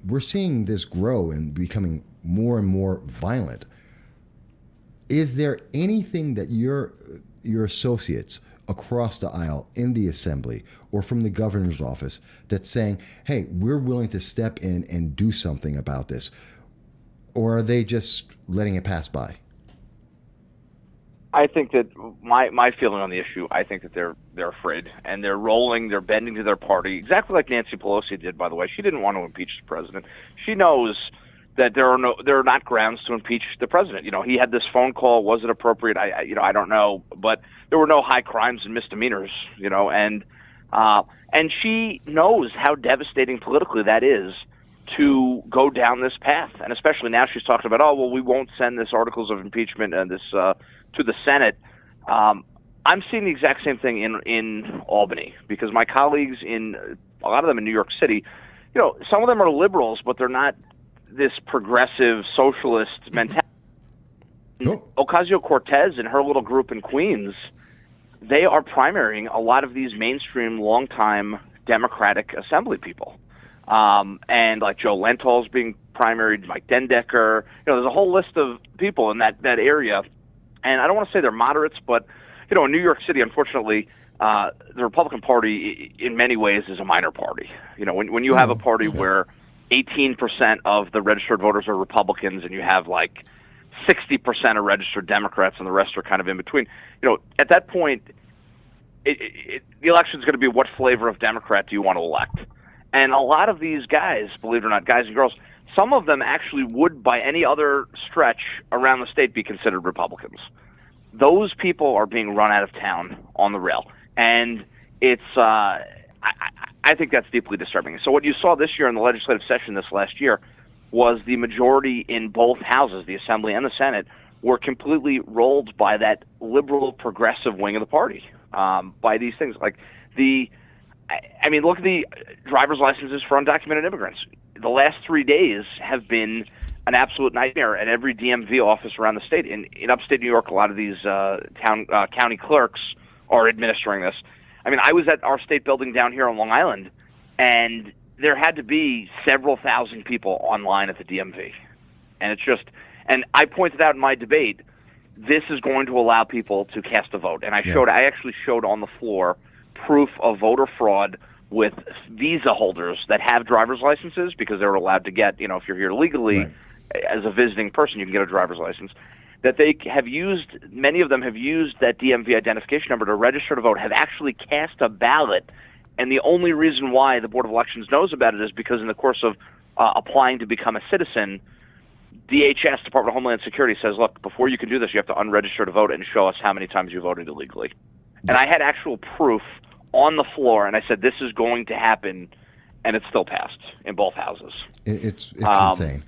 We're seeing this grow and becoming more and more violent. Is there anything that your associates across the aisle in the assembly or from the governor's office that's saying, hey, we're willing to step in and do something about this? Or are they just letting it pass by? I think that my feeling on the issue, I think that they're afraid, and they're bending to their party, exactly like Nancy Pelosi did, by the way. She didn't want to impeach the president. She knows that there are not grounds to impeach the president. He had this phone call. Was it appropriate? I don't know, but there were no high crimes and misdemeanors. And she knows how devastating politically that is to go down this path, and especially now she's talking about, oh well, we won't send this articles of impeachment and this to the Senate. I'm seeing the exact same thing in Albany, because my colleagues a lot of them in New York City, some of them are liberals, but they're not this progressive socialist mentality. Ocasio-Cortez and her little group in Queens, they are primarying a lot of these mainstream, longtime Democratic Assembly people. And like Joe Lentol's being primaried, Mike Dendecker. There's a whole list of people in that area. And I don't want to say they're moderates, but, in New York City, unfortunately, the Republican Party in many ways is a minor party. When you have a party where 18% of the registered voters are Republicans and you have like 60% are registered Democrats and the rest are kind of in between, at that point, the election is going to be what flavor of Democrat do you want to elect? And a lot of these guys, believe it or not, guys and girls, some of them actually would, by any other stretch around the state, be considered Republicans. Those people are being run out of town on the rail. And it's, I think that's deeply disturbing. So what you saw this year in the legislative session this last year was the majority in both houses, the Assembly and the Senate, were completely rolled by that liberal progressive wing of the party, by these things. Like look at the driver's licenses for undocumented immigrants. The last 3 days have been an absolute nightmare at every DMV office around the state. In upstate New York, a lot of these county clerks are administering this. I was at our state building down here on Long Island, and there had to be several thousand people online at the DMV. And and I pointed out in my debate, this is going to allow people to cast a vote. And I actually showed on the floor proof of voter fraud with visa holders that have driver's licenses, because they're allowed to get, if you're here legally as a visiting person, you can get a driver's license, that they have used, many of them have used that DMV identification number to register to vote, have actually cast a ballot. And the only reason why the Board of Elections knows about it is because in the course of applying to become a citizen, DHS, Department of Homeland Security, says, look, before you can do this, you have to unregister to vote and show us how many times you voted illegally. And I had actual proof on the floor, and I said, this is going to happen, and it still passed in both houses. It's insane.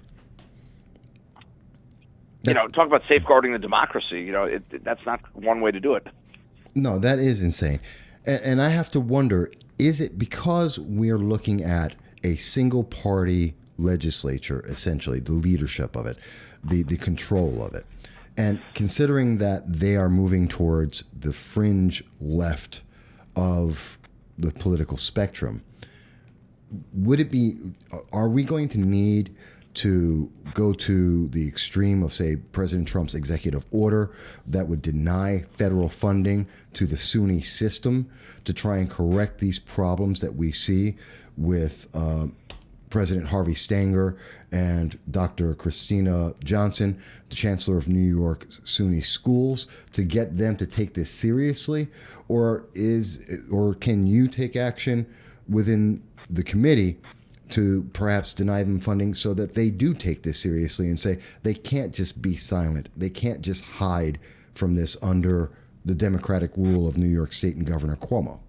Talk about safeguarding the democracy. That's not one way to do it. No, that is insane. And I have to wonder, is it because we're looking at a single party legislature, essentially, the leadership of it, the control of it, and considering that they are moving towards the fringe left of the political spectrum, are we going to need to go to the extreme of, say, President Trump's executive order that would deny federal funding to the SUNY system to try and correct these problems that we see with President Harvey Stanger and Dr. Christina Johnson, the Chancellor of New York SUNY Schools, to get them to take this seriously? Or can you take action within the committee to perhaps deny them funding so that they do take this seriously and say they can't just be silent, they can't just hide from this under the Democratic rule of New York State and Governor Cuomo?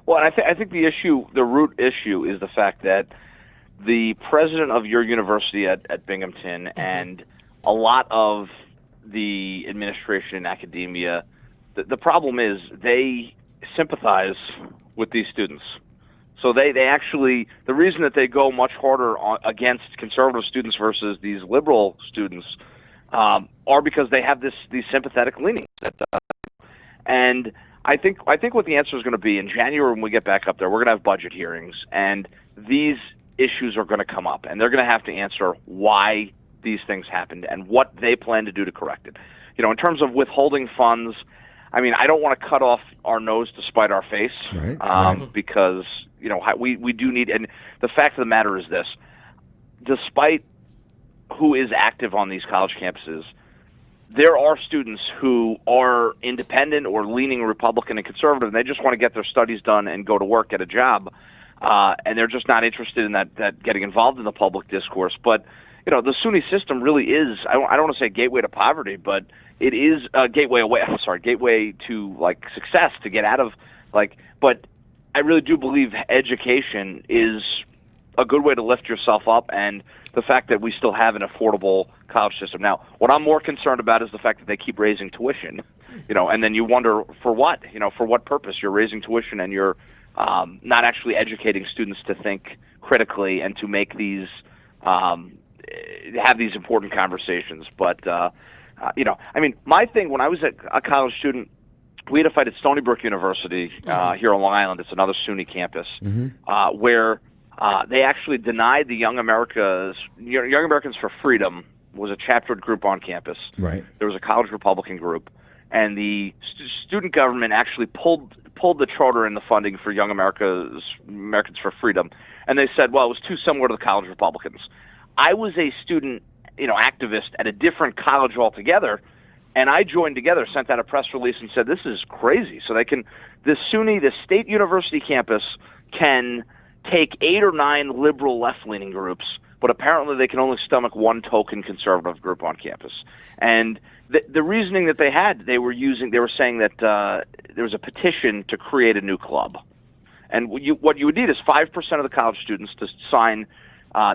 Well, I think the root issue is the fact that the president of your university at Binghamton and a lot of the administration and academia, the problem is they sympathize with these students. So they actually, the reason that they go much harder against conservative students versus these liberal students are because they have these sympathetic leanings. And I think what the answer is going to be in January when we get back up there, we're going to have budget hearings, and these issues are going to come up, and they're going to have to answer why these things happened and what they plan to do to correct it. In terms of withholding funds, I mean, I don't want to cut off our nose to spite our face, right. because we do need. And the fact of the matter is this: despite who is active on these college campuses, there are students who are independent or leaning Republican and conservative, and they just want to get their studies done and go to work, get a job, and they're just not interested in that getting involved in the public discourse. But the SUNY system really is, I don't want to say gateway to poverty, but it is a gateway to success, to get out of but I really do believe education is a good way to lift yourself up, and the fact that we still have an affordable college system. Now, what I'm more concerned about is the fact that they keep raising tuition, and then you wonder for what, for what purpose you're raising tuition, and you're not actually educating students to think critically and to make these have these important conversations. But I mean, my thing when I was a college student, we had a fight at Stony Brook University here on Long Island. It's another SUNY campus where they actually denied the Young Americans for Freedom was a chaptered group on campus. Right. There was a college Republican group, and the student government actually pulled the charter and the funding for Young Americans for Freedom, and they said, well, it was too similar to the college Republicans. I was a student, activist at a different college altogether, and I joined together, sent out a press release, and said, this is crazy. So the State University campus can take 8 or 9 liberal left-leaning groups, but apparently they can only stomach one token conservative group on campus. And the reasoning that they were saying that there was a petition to create a new club. And what you would need is 5% of the college students to sign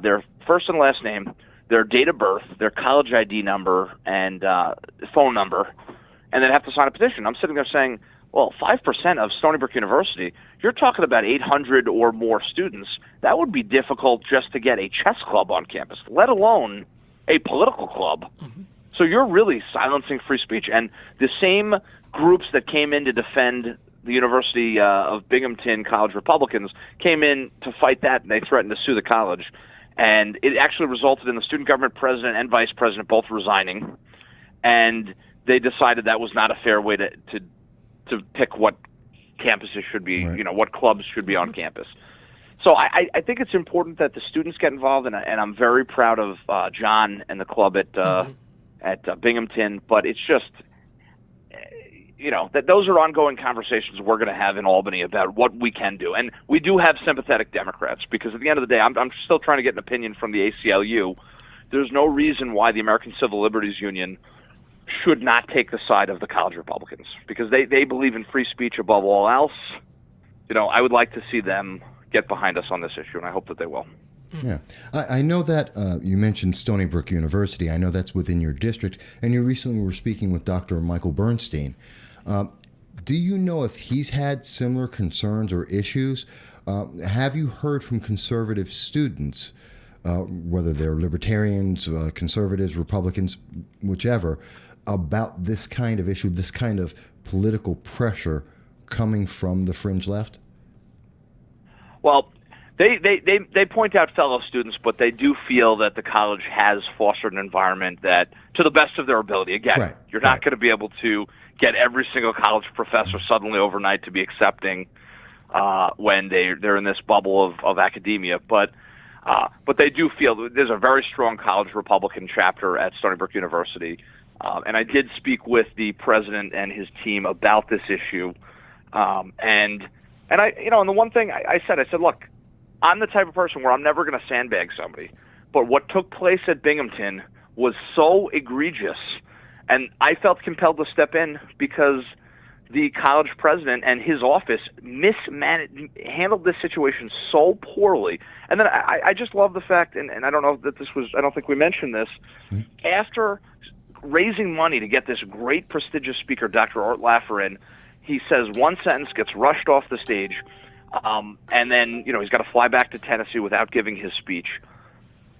their first and last name, their date of birth, their college ID number, and phone number, and then have to sign a petition. I'm sitting there saying, well, 5% of Stony Brook University, you're talking about 800 or more students. That would be difficult just to get a chess club on campus, let alone a political club. Mm-hmm. So you're really silencing free speech. And the same groups that came in to defend the University of Binghamton College Republicans came in to fight that, and they threatened to sue the college. And it actually resulted in the student government president and vice president both resigning. And they decided that was not a fair way to pick what campuses should be, right. What clubs should be on campus. So I think it's important that the students get involved, and I'm very proud of John and the club at Binghamton. But it's just, that those are ongoing conversations we're going to have in Albany about what we can do. And we do have sympathetic Democrats, because at the end of the day, I'm still trying to get an opinion from the ACLU. There's no reason why the American Civil Liberties Union should not take the side of the college Republicans, because they believe in free speech above all else. I would like to see them get behind us on this issue, and I hope that they will. Yeah. I know that you mentioned Stony Brook University. I know that's within your district, and you recently were speaking with Dr. Michael Bernstein. Do you know if he's had similar concerns or issues? Have you heard from conservative students, whether they're libertarians, conservatives, Republicans, whichever, about this kind of issue, this kind of political pressure coming from the fringe left? Well, they point out fellow students, but they do feel that the college has fostered an environment that, to the best of their ability, again, right. You're not going to be able to get every single college professor suddenly overnight to be accepting when they're in this bubble of academia, but they do feel that there's a very strong college Republican chapter at Stony Brook University, and I did speak with the president and his team about this issue, and I, and the one thing I said, look, I'm the type of person where I'm never going to sandbag somebody, but what took place at Binghamton was so egregious, and I felt compelled to step in because the college president and his office handled this situation so poorly. And then I just love the fact, and I don't know that I don't think we mentioned this, after raising money to get this great prestigious speaker, Dr. Art Laffer, in, he says one sentence, gets rushed off the stage, and then, he's got to fly back to Tennessee without giving his speech.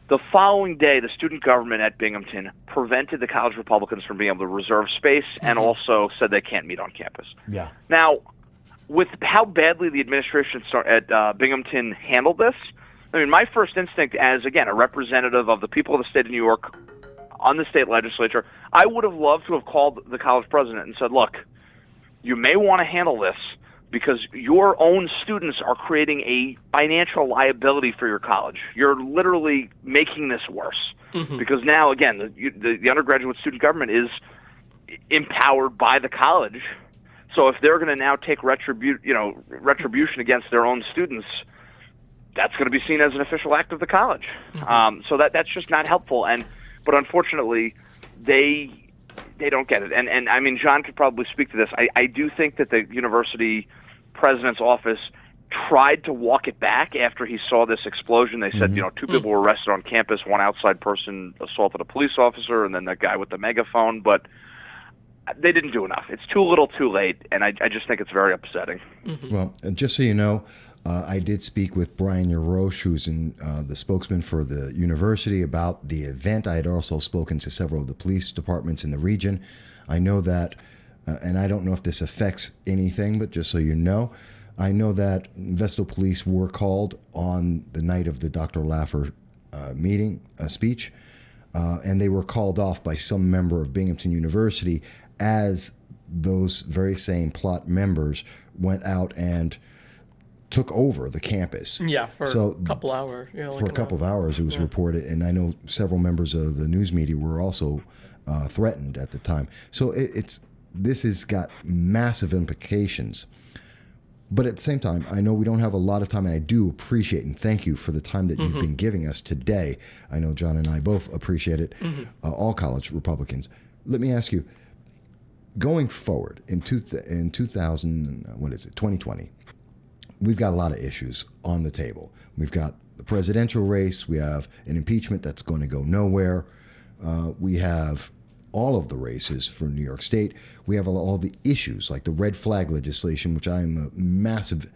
The following day, the student government at Binghamton prevented the college Republicans from being able to reserve space and also said they can't meet on campus. Yeah. Now, with how badly the administration at Binghamton handled this, I mean, my first instinct as, again, a representative of the people of the state of New York on the state legislature, I would have loved to have called the college president and said, look, you may want to handle this because your own students are creating a financial liability for your college. You're literally making this worse because now, again, the undergraduate student government is empowered by the college. So if they're going to now take retribution against their own students, that's going to be seen as an official act of the college. So that's just not helpful. But unfortunately, they don't get it. And I mean, John could probably speak to this. I do think that the university president's office tried to walk it back after he saw this explosion. They said, 2 people were arrested on campus, one outside person assaulted a police officer, and then that guy with the megaphone. But they didn't do enough. It's too little too late, and I just think it's very upsetting. Well, just so you know, I did speak with Brian Yarosh, who's the spokesman for the university, about the event. I had also spoken to several of the police departments in the region. I know that, and I don't know if this affects anything, but just so you know, I know that Vestal Police were called on the night of the Dr. Laffer speech, and they were called off by some member of Binghamton University as those very same plot members went out and took over the campus. Yeah, for a couple hours. For a couple of hours, it was reported, and I know several members of the news media were also threatened at the time. So this has got massive implications. But at the same time, I know we don't have a lot of time, and I do appreciate and thank you for the time that you've been giving us today. I know John and I both appreciate it, all college Republicans. Let me ask you, going forward in 2020, we've got a lot of issues on the table. We've got the presidential race. We have an impeachment that's going to go nowhere. We have all of the races for New York State. We have all the issues like the red flag legislation, which I'm a massive,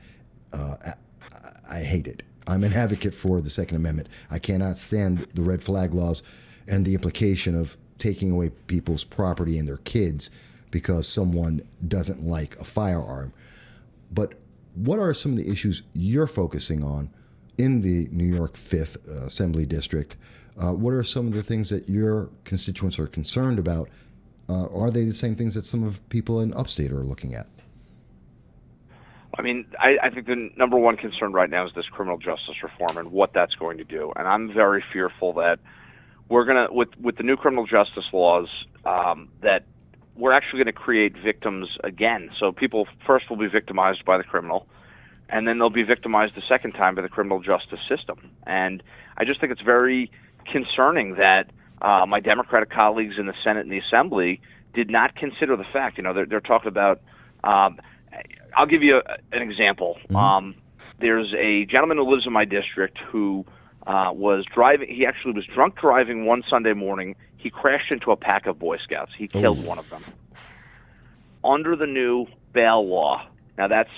I hate it. I'm an advocate for the Second Amendment. I cannot stand the red flag laws and the implication of taking away people's property and their kids because someone doesn't like a firearm. But what are some of the issues you're focusing on in the New York 5th Assembly District? What are some of the things that your constituents are concerned about? Are they the same things that some of people in upstate are looking at? I mean, I think the number one concern right now is this criminal justice reform and what that's going to do. And I'm very fearful that we're going to, with the new criminal justice laws, that we're actually going to create victims again. So people first will be victimized by the criminal, and then they'll be victimized the second time by the criminal justice system. And I just think it's very concerning that my Democratic colleagues in the Senate and the Assembly did not consider the fact. They're talking about. I'll give you an example. There's a gentleman who lives in my district who was driving. He actually was drunk driving one Sunday morning. He crashed into a pack of Boy Scouts. He killed one of them. Under the new bail law, now that's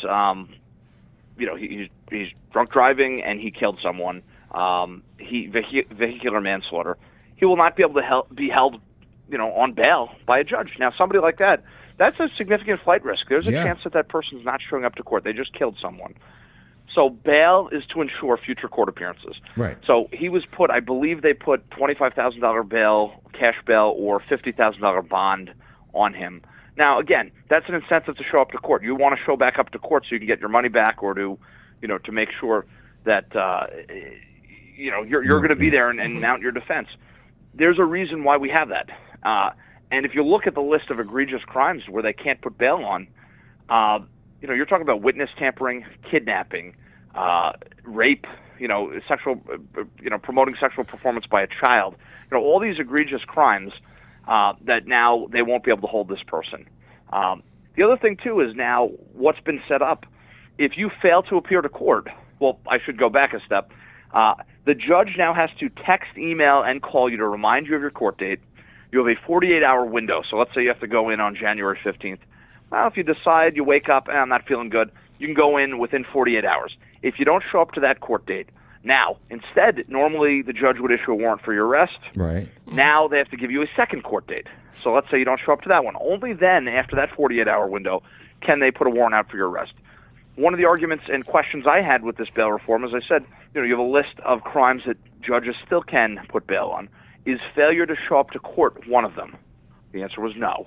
he's drunk driving and he killed someone. Vehicular manslaughter. He will not be able to be held, on bail by a judge. Now, somebody like that, that's a significant flight risk. There's a chance that person's not showing up to court. They just killed someone. So bail is to ensure future court appearances. Right. So he was put, I believe they put $25,000 bail, cash bail, or $50,000 bond on him. Now, again, that's an incentive to show up to court. You want to show back up to court so you can get your money back, or to make sure that you're going to be there and mount your defense. There's a reason why we have that. And if you look at the list of egregious crimes where they can't put bail on, you're talking about witness tampering, kidnapping, rape, sexual, promoting sexual performance by a child. All these egregious crimes that now they won't be able to hold this person. The other thing, too, is now what's been set up. If you fail to appear to court, well, I should go back a step. The judge now has to text, email, and call you to remind you of your court date. You have a 48-hour window. So let's say you have to go in on January 15th. Well, if you decide, you wake up, I'm not feeling good, you can go in within 48 hours. If you don't show up to that court date, Now, instead, normally the judge would issue a warrant for your arrest. Right. Now they have to give you a second court date. So let's say you don't show up to that one. Only then, after that 48-hour window, can they put a warrant out for your arrest. One of the arguments and questions I had with this bail reform, as I said, you have a list of crimes that judges still can put bail on. Is failure to show up to court one of them? The answer was no.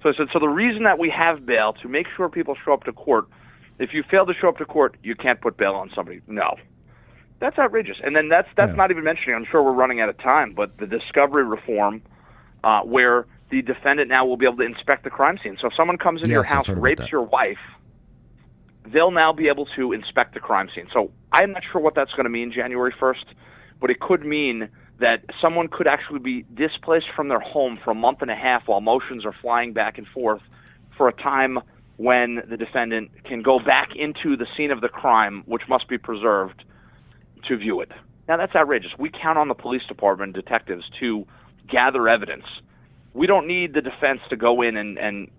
So I said, so the reason that we have bail, to make sure people show up to court, if you fail to show up to court, you can't put bail on somebody. No. That's outrageous. And then that's not even mentioning, I'm sure we're running out of time, but the discovery reform where the defendant now will be able to inspect the crime scene. So if someone comes into your house, rapes your wife, they'll now be able to inspect the crime scene. So I'm not sure what that's going to mean January 1st, but it could mean that someone could actually be displaced from their home for a month and a half while motions are flying back and forth for a time when the defendant can go back into the scene of the crime, which must be preserved, to view it. Now, that's outrageous. We count on the police department, detectives, to gather evidence. We don't need the defense to go in and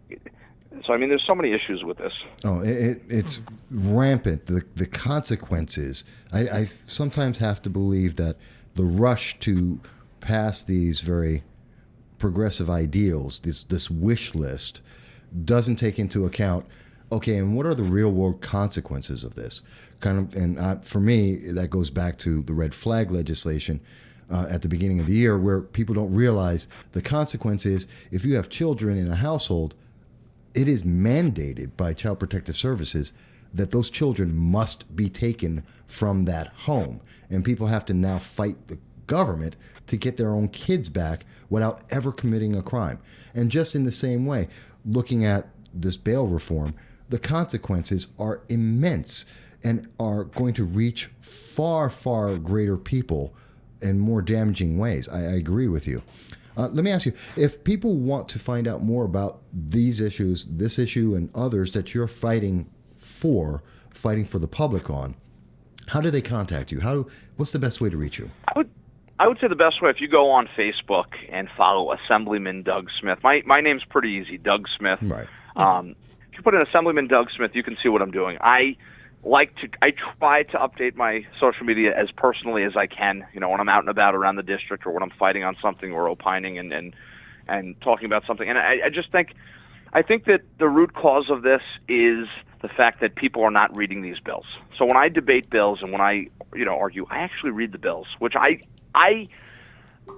so, I mean, there's so many issues with this. Oh, it's rampant. The consequences. I sometimes have to believe that the rush to pass these very progressive ideals, this wish list, doesn't take into account, okay, and what are the real world consequences of this? For me, that goes back to the red flag legislation at the beginning of the year, where people don't realize the consequence is if you have children in a household, it is mandated by Child Protective Services that those children must be taken from that home. And people have to now fight the government to get their own kids back without ever committing a crime. And just in the same way, looking at this bail reform, the consequences are immense and are going to reach far, far greater people in more damaging ways. I agree with you. Let me ask you, if people want to find out more about these issues, this issue and others that you're fighting for the public on, how do they contact you? What's the best way to reach you? I would say the best way, if you go on Facebook and follow Assemblyman Doug Smith. My name's pretty easy, Doug Smith. Right. If you put in Assemblyman Doug Smith, you can see what I'm doing. I try to update my social media as personally as I can, when I'm out and about around the district or when I'm fighting on something or opining and talking about something. And I think that the root cause of this is the fact that people are not reading these bills. So when I debate bills and when I, argue, I actually read the bills, which I'm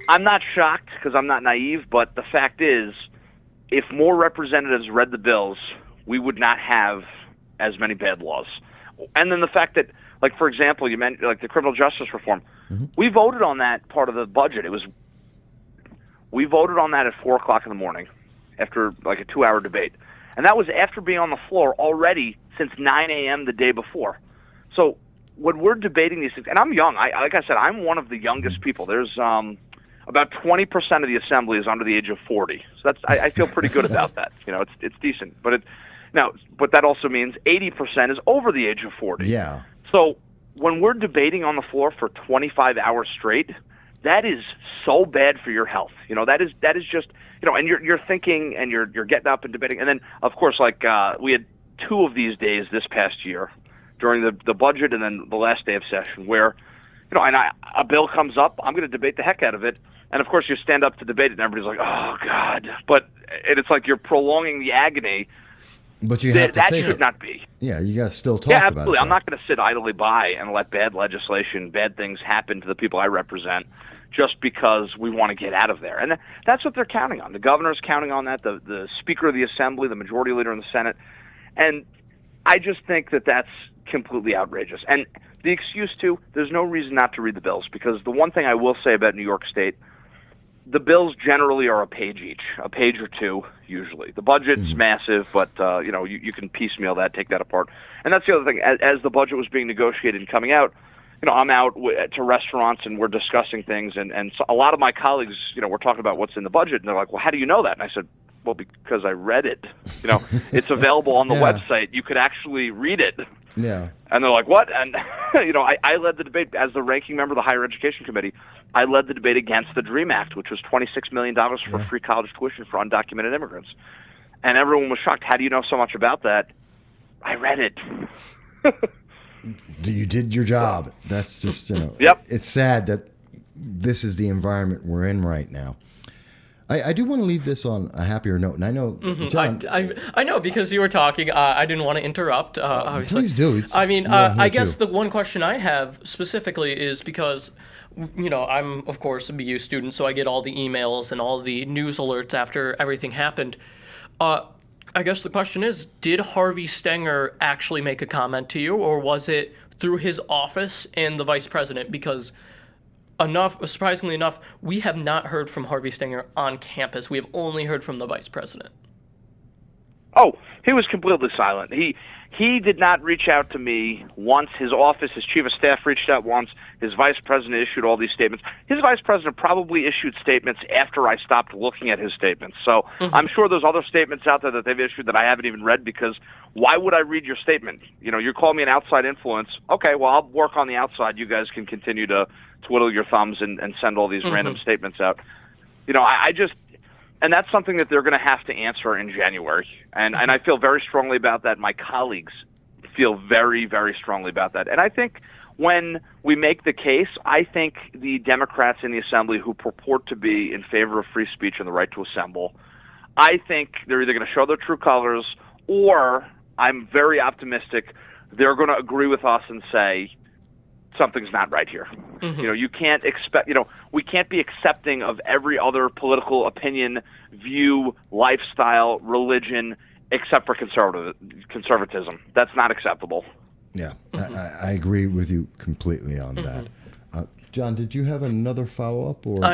not shocked because I'm not naive, but the fact is, if more representatives read the bills, we would not have as many bad laws. And then the fact that, like, for example, you mentioned like the criminal justice reform. Mm-hmm. We voted on that part of the budget. We voted on that at 4:00 in the morning after like a 2-hour debate. And that was after being on the floor already since 9 a.m. the day before. So when we're debating these things, and I'm young, like I said, I'm one of the youngest people. There's about 20% of the assembly is under the age of 40. So I feel pretty good about that. It's decent. But that also means 80% is over the age of 40. Yeah. So when we're debating on the floor for 25 hours straight, that is so bad for your health. That is just, and you're thinking and you're getting up and debating. And then, of course, like we had 2 of these days this past year during the budget and then the last day of session where, a bill comes up, I'm going to debate the heck out of it. And, of course, you stand up to debate it and everybody's like, oh, God. But it's like you're prolonging the agony. But you have to take it. That should not be. Yeah, you got to still talk about it. Yeah, absolutely. I'm not going to sit idly by and let bad legislation, bad things happen to the people I represent just because we want to get out of there. And that's what they're counting on. The governor's counting on that, the Speaker of the Assembly, the Majority Leader in the Senate. And I just think that that's completely outrageous. And the excuse, too, there's no reason not to read the bills because the one thing I will say about New York State, the bills generally are a page each, a page or 2 usually. The budget's massive, but you can piecemeal that, take that apart. And that's the other thing. As the budget was being negotiated and coming out, I'm out to restaurants and we're discussing things, and so a lot of my colleagues, we're talking about what's in the budget, and they're like, "Well, how do you know that?" And I said, "Well, because I read it. It's available on the website. You could actually read it." Yeah. And they're like, "What?" And I led the debate as the ranking member of the Higher Education Committee. I led the debate against the DREAM Act, which was $26 million for free college tuition for undocumented immigrants. And everyone was shocked. How do you know so much about that? I read it. You did your job. That's just, Yep. It's sad that this is the environment we're in right now. I do want to leave this on a happier note, and I know, John. I know, because you were talking. I didn't want to interrupt. Obviously. Please do. I guess the one question I have specifically is because, I'm of course a BU student, so I get all the emails and all the news alerts after everything happened. I guess the question is, did Harvey Stenger actually make a comment to you, or was it through his office and the vice president? Because surprisingly enough, we have not heard from Harvey Stenger on campus. We have only heard from the vice president. Oh, he was completely silent. He did not reach out to me once. His office, his chief of staff reached out once. His vice president issued all these statements. His vice president probably issued statements after I stopped looking at his statements. So I'm sure there's other statements out there that they've issued that I haven't even read, because why would I read your statement? You're calling me an outside influence. Okay, well, I'll work on the outside. You guys can continue to twiddle your thumbs and send all these random statements out. And that's something that they're going to have to answer in January. And I feel very strongly about that. My colleagues feel very, very strongly about that. And I think when we make the case, I think the Democrats in the Assembly who purport to be in favor of free speech and the right to assemble, I think they're either going to show their true colors, or I'm very optimistic they're going to agree with us and say, something's not right here. You can't expect, we can't be accepting of every other political opinion, view, lifestyle, religion, except for conservatism. That's not acceptable. Yeah, I agree with you completely on that. John, did you have another follow-up? Or no?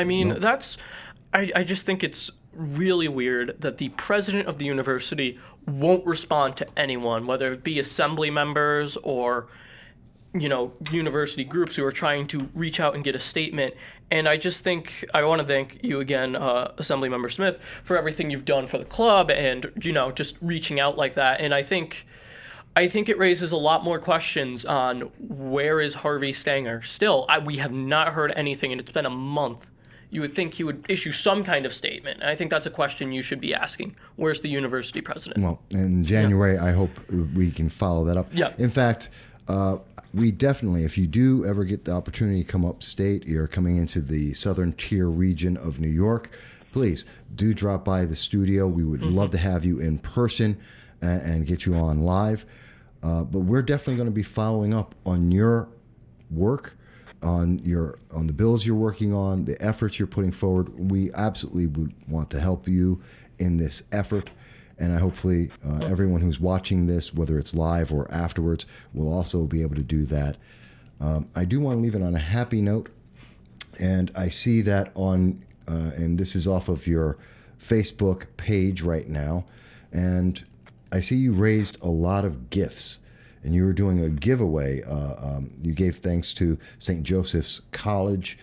I just think it's really weird that the president of the university won't respond to anyone, whether it be assembly members or university groups who are trying to reach out and get a statement. And I just think I want to thank you again, Assemblymember Smith, for everything you've done for the club and, just reaching out like that. And I think it raises a lot more questions on where is Harvey Stenger. Still, we have not heard anything, and it's been a month. You would think he would issue some kind of statement. And I think that's a question you should be asking. Where's the university president? Well, in January, I hope we can follow that up. Yeah. In fact, we definitely, if you do ever get the opportunity to come upstate, you're coming into the southern tier region of New York, please do drop by the studio. We would love to have you in person and get you on live. But we're definitely going to be following up on your work, on the bills you're working on, the efforts you're putting forward. We absolutely would want to help you in this effort. And hopefully everyone who's watching this, whether it's live or afterwards, will also be able to do that. I do want to leave it on a happy note. And I see that and this is off of your Facebook page right now. And I see you raised a lot of gifts. And you were doing a giveaway. You gave thanks to St. Joseph's College,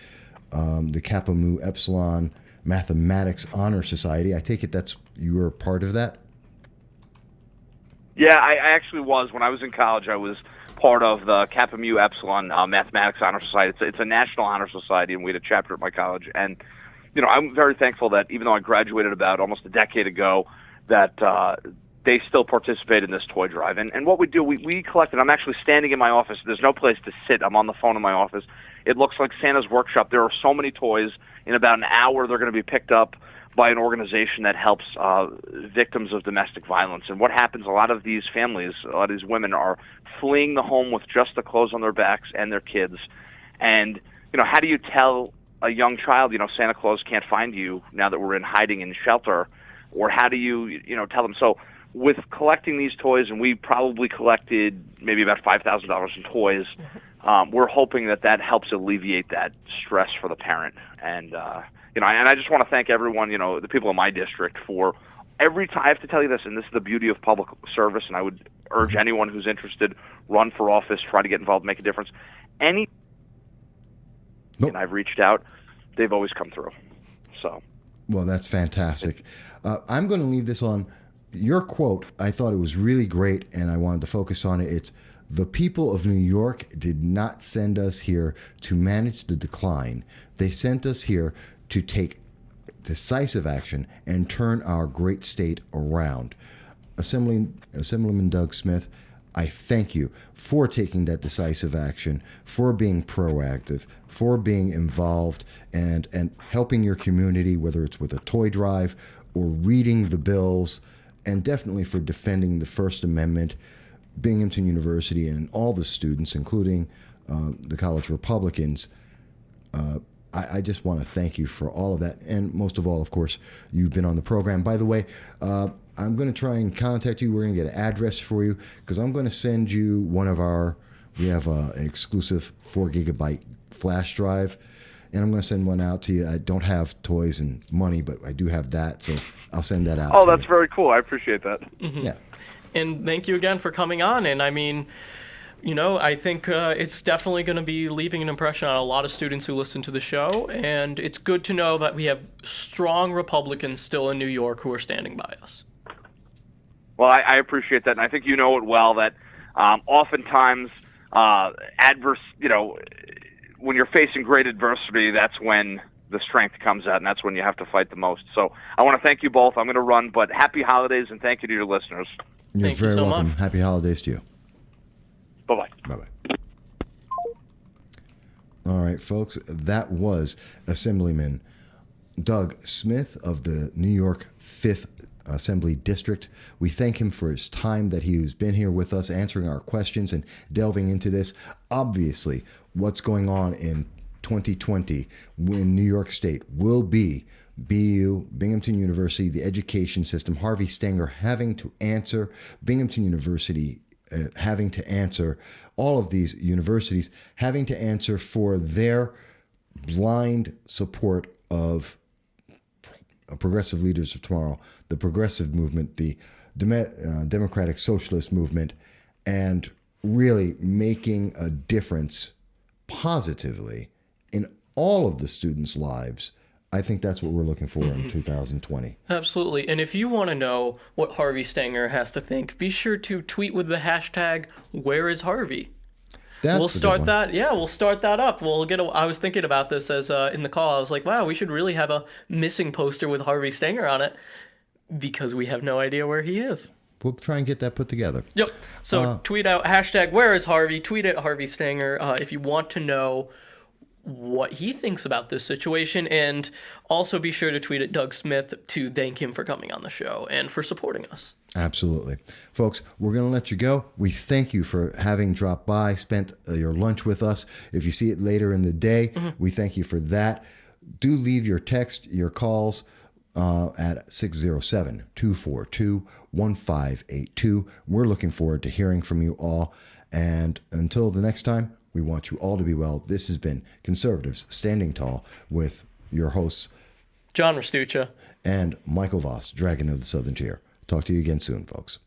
the Kappa Mu Epsilon Mathematics Honor Society. I take it you were a part of that? Yeah, I actually was. When I was in college, I was part of the Kappa Mu Epsilon Mathematics Honor Society. It's a national honor society, and we had a chapter at my college. And, I'm very thankful that even though I graduated about almost a decade ago, that they still participate in this toy drive. And what we do, we collect it. I'm actually standing in my office. There's no place to sit. I'm on the phone in my office. It looks like Santa's workshop. There are so many toys. In about an hour, they're going to be picked up by an organization that helps victims of domestic violence. And what happens, a lot of these families, a lot of these women are fleeing the home with just the clothes on their backs and their kids. And, how do you tell a young child, Santa Claus can't find you now that we're in hiding in shelter? Or how do you, tell them? So with collecting these toys, and we probably collected maybe about $5,000 in toys, we're hoping that helps alleviate that stress for the parent. And, and I just want to thank everyone, the people in my district for every time. I have to tell you this, and this is the beauty of public service, and I would urge anyone who's interested, run for office, try to get involved, make a difference. And I've reached out, they've always come through. So, well, that's fantastic. I'm going to leave this on your quote. I thought it was really great, and I wanted to focus on it. It's, the people of New York did not send us here to manage the decline. They sent us here to take decisive action and turn our great state around. Assemblyman Doug Smith, I thank you for taking that decisive action, for being proactive, for being involved and helping your community, whether it's with a toy drive or reading the bills, and definitely for defending the First Amendment, Binghamton University, and all the students, including the college Republicans. I just want to thank you for all of that. And most of all, of course, you've been on the program. By the way, I'm going to try and contact you. We're going to get an address for you because I'm going to send you we have an exclusive 4 gigabyte flash drive, and I'm going to send one out to you. I don't have toys and money, but I do have that, so I'll send that out to you. Oh, that's very cool. I appreciate that. Mm-hmm. Yeah. And thank you again for coming on. And I mean, I think it's definitely going to be leaving an impression on a lot of students who listen to the show. And it's good to know that we have strong Republicans still in New York who are standing by us. Well, I appreciate that. And I think you know it well that oftentimes adverse, when you're facing great adversity, that's when the strength comes out, and that's when you have to fight the most. So I want to thank you both. I'm going to run, but happy holidays, and thank you to your listeners. You're Thank you very so welcome. much. Happy holidays to you. Bye-bye. Bye-bye. All right, folks, that was Assemblyman Doug Smith of the New York 5th Assembly District. We thank him for his time that he's been here with us, answering our questions and delving into this. Obviously, what's going on in 2020 in New York State will be BU, Binghamton University, the education system, Harvey Stenger having to answer, Binghamton University having to answer, all of these universities having to answer for their blind support of progressive leaders of tomorrow, the progressive movement, the democratic socialist movement, and really making a difference positively in all of the students' lives. I think that's what we're looking for in 2020. Absolutely. And if you want to know what Harvey Stenger has to think, be sure to tweet with the hashtag #WhereIsHarvey. We'll start that. Yeah, we'll start that up. I was thinking about this as in the call. I was like, wow, we should really have a missing poster with Harvey Stenger on it because we have no idea where he is. We'll try and get that put together. Yep. So tweet out #WhereIsHarvey. Tweet at Harvey Stenger if you want to know what he thinks about this situation, and also be sure to tweet at Doug Smith to thank him for coming on the show and for supporting us. Absolutely. Folks, we're going to let you go. We thank you for having dropped by, spent your lunch with us. If you see it later in the day, we thank you for that. Do leave your text, your calls at 607-242-1582. We're looking forward to hearing from you all. And until the next time, we want you all to be well. This has been Conservatives Standing Tall with your hosts, John Restuccia and Michael Voss, Dragon of the Southern Tier. Talk to you again soon, folks.